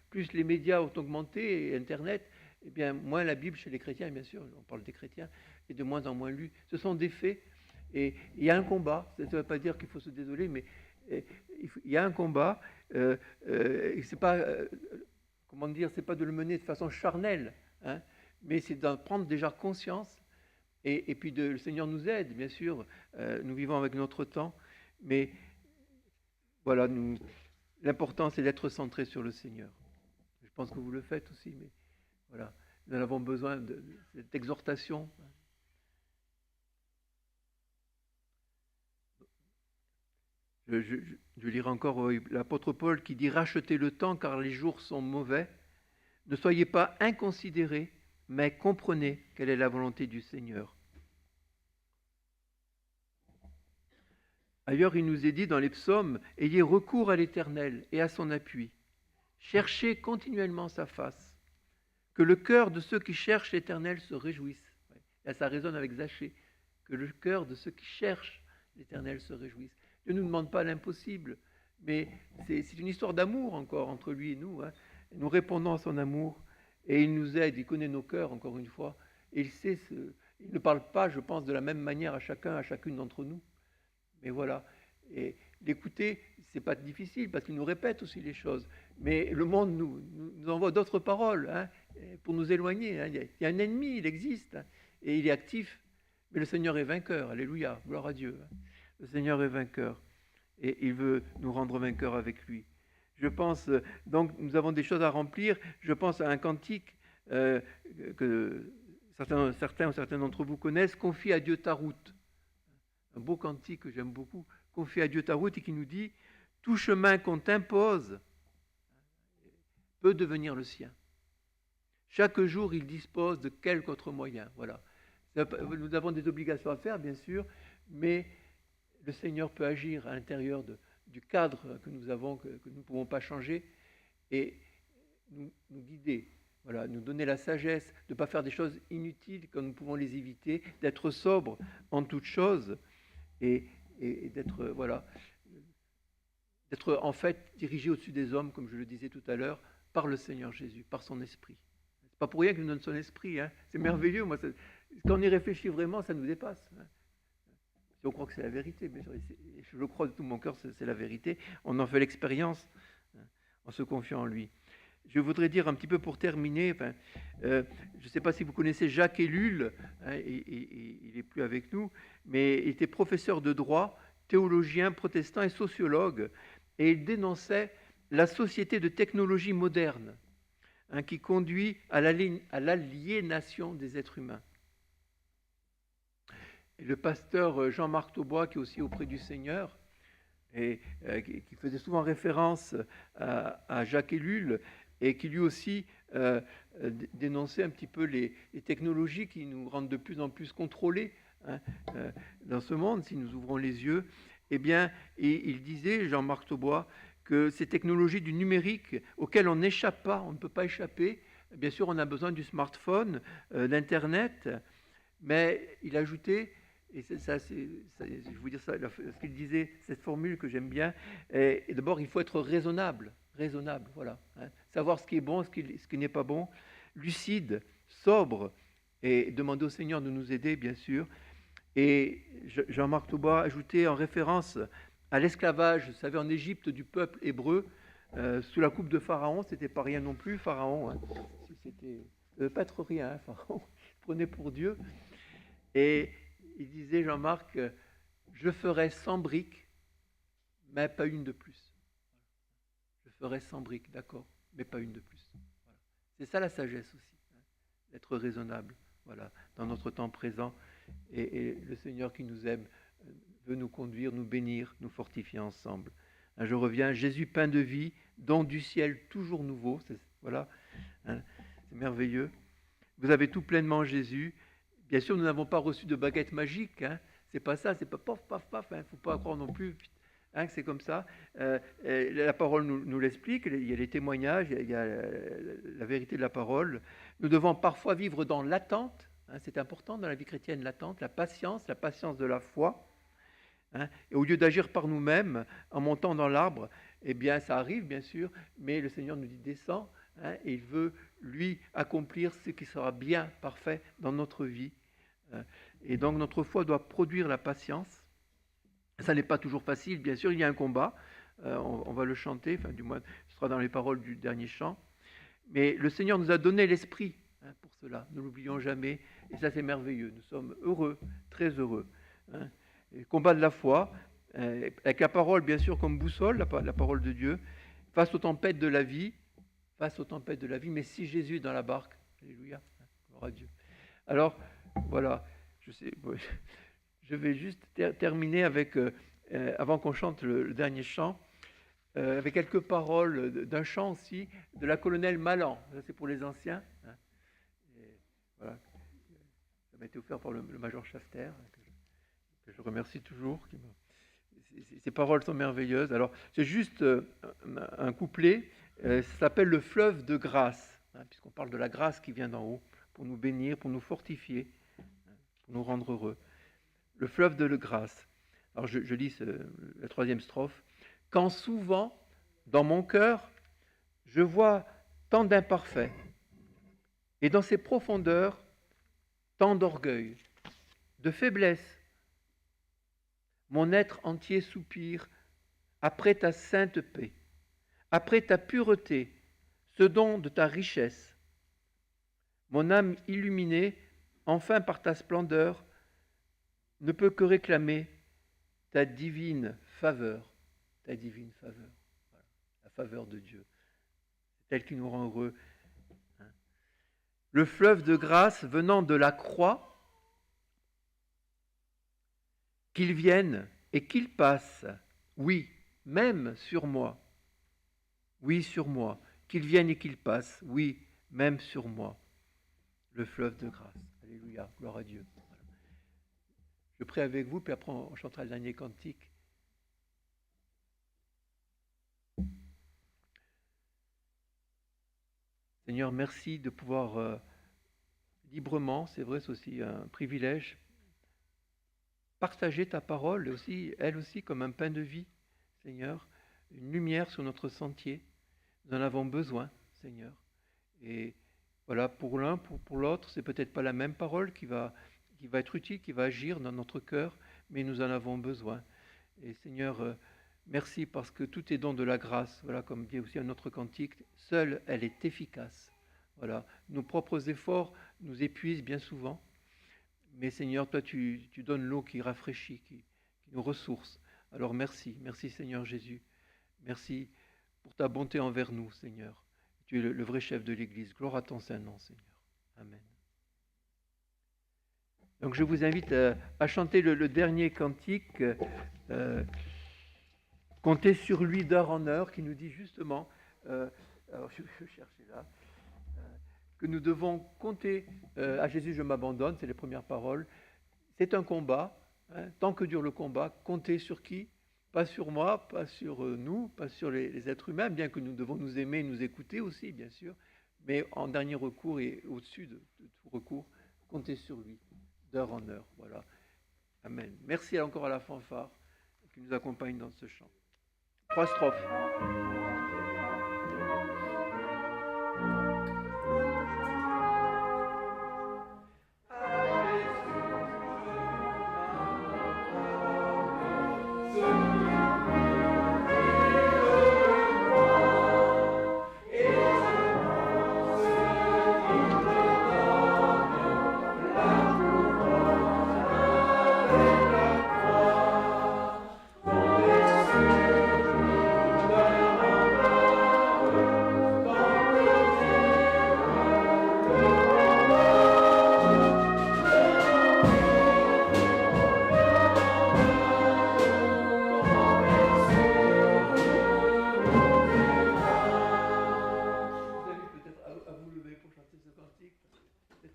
Plus les médias ont augmenté, et Internet, eh bien moins la Bible chez les chrétiens, bien sûr, on parle des chrétiens, est de moins en moins lue. Ce sont des faits, et il y a un combat. Ça ne veut pas dire qu'il faut se désoler, mais il y a un combat. C'est pas, comment dire, c'est pas de le mener de façon charnelle, mais c'est d'en prendre déjà conscience. Et puis le Seigneur nous aide, bien sûr. Nous vivons avec notre temps, mais voilà, l'important c'est d'être centré sur le Seigneur. Je pense que vous le faites aussi, mais voilà, nous en avons besoin de cette exhortation. Je lirai encore l'apôtre Paul qui dit « Rachetez le temps car les jours sont mauvais. Ne soyez pas inconsidérés, mais comprenez quelle est la volonté du Seigneur. » Ailleurs, il nous est dit dans les psaumes, « Ayez recours à l'Éternel et à son appui. Cherchez continuellement sa face. Que le cœur de ceux qui cherchent l'Éternel se réjouisse. » Là, ça résonne avec Zachée. Que le cœur de ceux qui cherchent l'Éternel se réjouisse. Dieu ne nous demande pas l'impossible, mais c'est une histoire d'amour encore entre lui et nous. Nous répondons à son amour et il nous aide, il connaît nos cœurs encore une fois. Et il ne parle pas, je pense, de la même manière à chacune d'entre nous. Mais voilà, et l'écouter, c'est pas difficile parce qu'il nous répète aussi les choses. Mais le monde nous envoie d'autres paroles pour nous éloigner. Il y a un ennemi, il existe et il est actif, mais le Seigneur est vainqueur. Alléluia, gloire à Dieu. Le Seigneur est vainqueur et il veut nous rendre vainqueurs avec lui. Je pense, donc, nous avons des choses à remplir. Je pense à un cantique que certains d'entre vous connaissent, « Confie à Dieu ta route ». un beau cantique que j'aime beaucoup, Confie à Dieu ta route, et qui nous dit « Tout chemin qu'on t'impose peut devenir le sien. Chaque jour, il dispose de quelque autre moyen. » Voilà. Nous avons des obligations à faire, bien sûr, mais le Seigneur peut agir à l'intérieur du cadre que nous avons, que nous ne pouvons pas changer, et nous guider. Voilà, nous donner la sagesse de ne pas faire des choses inutiles quand nous pouvons les éviter, d'être sobre en toutes choses et d'être d'être en fait dirigé au-dessus des hommes, comme je le disais tout à l'heure, par le Seigneur Jésus, par son esprit. C'est pas pour rien qu'il nous donne son esprit, hein. C'est merveilleux. Moi, quand on y réfléchit vraiment, ça nous dépasse. Hein. Si on croit que c'est la vérité, mais je le crois de tout mon cœur, c'est la vérité. On en fait l'expérience en se confiant en lui. Je voudrais dire un petit peu pour terminer, je ne sais pas si vous connaissez Jacques Ellul, hein, il n'est plus avec nous, mais il était professeur de droit, théologien, protestant et sociologue, et il dénonçait la société de technologie moderne, hein, qui conduit à l'aliénation des êtres humains. Et le pasteur Jean-Marc Taubois, qui est aussi auprès du Seigneur, et qui faisait souvent référence à Jacques Ellul, et qui lui aussi dénonçait un petit peu les technologies qui nous rendent de plus en plus contrôlés, hein, dans ce monde, si nous ouvrons les yeux. Eh bien, il disait, Jean-Marc Taubois, que ces technologies du numérique auxquelles on n'échappe pas, on ne peut pas échapper, bien sûr on a besoin du smartphone, d'Internet, mais il ajoutait, et je vous dire ça, ce qu'il disait, cette formule que j'aime bien, et d'abord il faut être raisonnable, voilà, hein, savoir ce qui est bon, ce qui n'est pas bon, lucide, sobre, et demander au Seigneur de nous aider, bien sûr. Et Jean-Marc Taubois ajoutait en référence à l'esclavage, vous savez, en Égypte, du peuple hébreu, sous la coupe de Pharaon, c'était pas rien non plus, Pharaon, hein, c'était pas être rien, hein, Pharaon, il prenait pour Dieu. Et il disait, Jean-Marc, je ferai 100 briques, mais pas une de plus. Je ferai 100 briques, d'accord, mais pas une de plus. Voilà. C'est ça la sagesse aussi, hein, d'être raisonnable, voilà, dans notre temps présent. Et le Seigneur qui nous aime veut nous conduire, nous bénir, nous fortifier ensemble. Hein, je reviens, Jésus, pain de vie, don du ciel toujours nouveau, voilà, hein, c'est merveilleux. Vous avez tout pleinement Jésus. Bien sûr, nous n'avons pas reçu de baguette magique, hein, c'est pas ça, c'est pas paf, paf, paf, il ne faut pas croire non plus. Hein, c'est comme ça. La parole nous l'explique, il y a les témoignages, il y a la vérité de la parole. Nous devons parfois vivre dans l'attente, hein, c'est important dans la vie chrétienne, l'attente, la patience de la foi. Hein, et au lieu d'agir par nous-mêmes en montant dans l'arbre, eh bien ça arrive bien sûr, mais le Seigneur nous dit descends, hein, et il veut lui accomplir ce qui sera bien, parfait dans notre vie. Et donc notre foi doit produire la patience. Ça n'est pas toujours facile, bien sûr, il y a un combat, on va le chanter, enfin du moins ce sera dans les paroles du dernier chant, mais le Seigneur nous a donné l'esprit, hein, pour cela, ne l'oublions jamais, et ça c'est merveilleux, nous sommes heureux, très heureux. Hein. Et combat de la foi, avec la parole bien sûr comme boussole, la parole de Dieu, face aux tempêtes de la vie, mais si Jésus est dans la barque, alléluia, gloire à Dieu. Alors voilà, je vais juste terminer avec, avant qu'on chante le dernier chant, avec quelques paroles d'un chant aussi de la colonelle Malan. Ça, c'est pour les anciens. Hein. Et voilà. Ça m'a été offert par le major Schafter, que je remercie toujours. Ces paroles sont merveilleuses. Alors, c'est juste un couplet. Ça s'appelle le fleuve de grâce, hein, puisqu'on parle de la grâce qui vient d'en haut, pour nous bénir, pour nous fortifier, hein, pour nous rendre heureux. Le fleuve de grâce. Alors je lis la troisième strophe. Quand souvent, dans mon cœur, je vois tant d'imparfaits, et dans ses profondeurs, tant d'orgueil, de faiblesse, mon être entier soupire après ta sainte paix, après ta pureté, ce don de ta richesse. Mon âme illuminée, enfin par ta splendeur, ne peut que réclamer ta divine faveur, voilà, la faveur de Dieu, c'est elle qui nous rend heureux. Hein. Le fleuve de grâce venant de la croix, qu'il vienne et qu'il passe, oui, même sur moi. Oui, sur moi. Qu'il vienne et qu'il passe, oui, même sur moi. Le fleuve de grâce. Alléluia, gloire à Dieu. Voilà. Je prie avec vous, puis après on chantera le dernier cantique. Seigneur, merci de pouvoir librement, c'est vrai, c'est aussi un privilège, partager ta parole, et aussi, elle aussi, comme un pain de vie, Seigneur, une lumière sur notre sentier. Nous en avons besoin, Seigneur. Et voilà, pour l'un, pour l'autre, c'est peut-être pas la même parole qui va être utile, qui va agir dans notre cœur, mais nous en avons besoin. Et Seigneur, merci parce que tout est don de la grâce. Voilà, comme dit aussi un autre cantique, seule elle est efficace. Voilà, nos propres efforts nous épuisent bien souvent. Mais Seigneur, toi, tu donnes l'eau qui rafraîchit, qui nous ressource. Alors merci, merci Seigneur Jésus. Merci pour ta bonté envers nous, Seigneur. Tu es le vrai chef de l'Église. Gloire à ton Saint-Nom, Seigneur. Amen. Donc je vous invite à chanter le dernier cantique, compter sur lui d'heure en heure, qui nous dit justement, alors je vais chercher là, que nous devons compter à Jésus je m'abandonne, c'est les premières paroles. C'est un combat, hein, tant que dure le combat, compter sur qui? Pas sur moi, pas sur nous, pas sur les êtres humains, bien que nous devons nous aimer, nous écouter aussi, bien sûr, mais en dernier recours et au-dessus de tout recours, compter sur lui, d'heure en heure. Voilà. Amen. Merci encore à la fanfare qui nous accompagne dans ce chant. 3 strophes.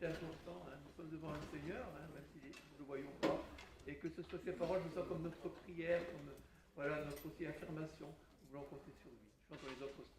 C'est important, hein, nous sommes devant le Seigneur, hein, même si nous ne le voyons pas, et que ce soit ces paroles, ce soit comme notre prière, comme voilà, notre aussi affirmation. Nous voulons compter sur lui. Chantons les autres strophes.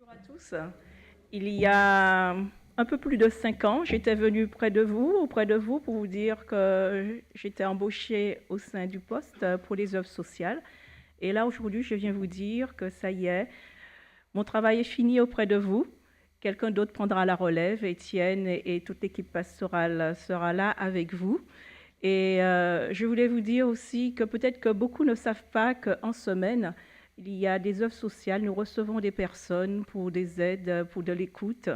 Bonjour à tous. Il y a un peu plus de 5 ans, j'étais venue auprès de vous pour vous dire que j'étais embauchée au sein du poste pour les œuvres sociales. Et là, aujourd'hui, je viens vous dire que ça y est, mon travail est fini auprès de vous. Quelqu'un d'autre prendra la relève, Étienne et toute l'équipe pastorale sera là avec vous. Et je voulais vous dire aussi que peut-être que beaucoup ne savent pas qu'en semaine, Il y a des œuvres sociales, nous recevons des personnes pour des aides, pour de l'écoute.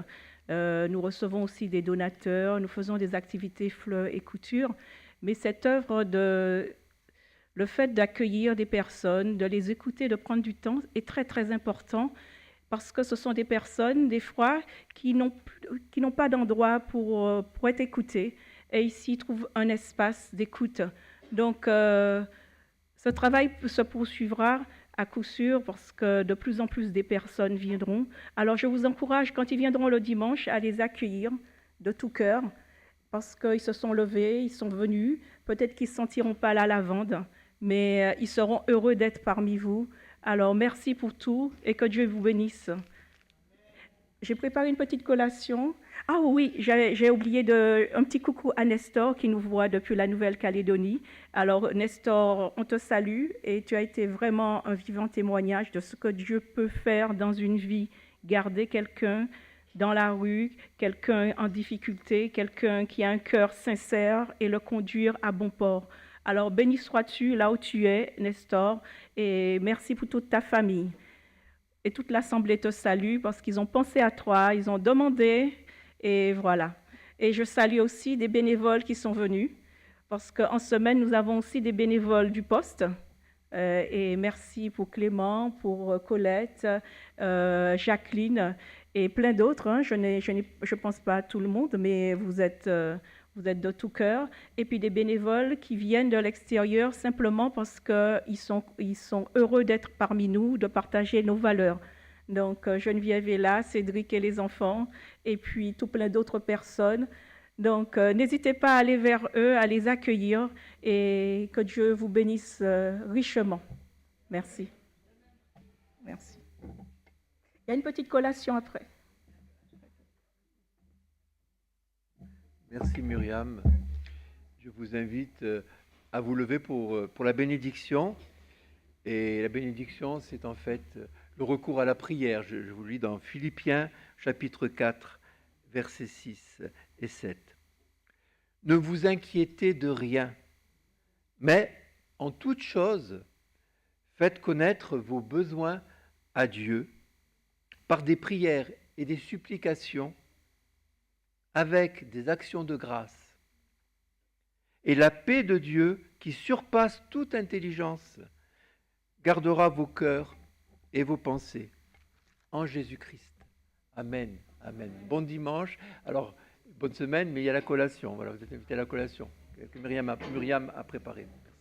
Nous recevons aussi des donateurs, nous faisons des activités fleurs et couture. Mais cette œuvre, le fait d'accueillir des personnes, de les écouter, de prendre du temps est très, très important parce que ce sont des personnes, des fois, qui n'ont pas d'endroit pour être écoutées. Et ici, ils trouvent un espace d'écoute. Donc, ce travail se poursuivra à coup sûr parce que de plus en plus des personnes viendront. Alors, je vous encourage, quand ils viendront le dimanche, à les accueillir de tout cœur parce qu'ils se sont levés, ils sont venus. Peut-être qu'ils ne sentiront pas la lavande, mais ils seront heureux d'être parmi vous. Alors, merci pour tout et que Dieu vous bénisse. J'ai préparé une petite collation. Ah oui, j'ai oublié un petit coucou à Nestor qui nous voit depuis la Nouvelle-Calédonie. Alors, Nestor, on te salue et tu as été vraiment un vivant témoignage de ce que Dieu peut faire dans une vie. Garder quelqu'un dans la rue, quelqu'un en difficulté, quelqu'un qui a un cœur sincère et le conduire à bon port. Alors, béni sois-tu là où tu es, Nestor, et merci pour toute ta famille. Et toute l'Assemblée te salue parce qu'ils ont pensé à toi, ils ont demandé, et voilà. Et je salue aussi des bénévoles qui sont venus, parce qu'en semaine, nous avons aussi des bénévoles du poste. Et merci pour Clément, pour Colette, Jacqueline, et plein d'autres. Hein. Je ne pense pas à tout le monde, mais vous êtes de tout cœur. Et puis des bénévoles qui viennent de l'extérieur simplement parce qu'ils sont heureux d'être parmi nous, de partager nos valeurs. Donc Geneviève est là, Cédric et les enfants, et puis tout plein d'autres personnes. Donc n'hésitez pas à aller vers eux, à les accueillir, et que Dieu vous bénisse richement. Merci. Merci. Il y a une petite collation après. Merci Myriam. Je vous invite à vous lever pour la bénédiction. Et la bénédiction, c'est en fait le recours à la prière. Je vous lis dans Philippiens chapitre 4, versets 6 et 7. Ne vous inquiétez de rien, mais en toute chose, faites connaître vos besoins à Dieu par des prières et des supplications avec des actions de grâce. Et la paix de Dieu, qui surpasse toute intelligence, gardera vos cœurs et vos pensées en Jésus-Christ. Amen. Amen. Bon dimanche. Alors, bonne semaine, mais il y a la collation. Voilà, vous êtes invités à la collation que Myriam a préparée. Merci.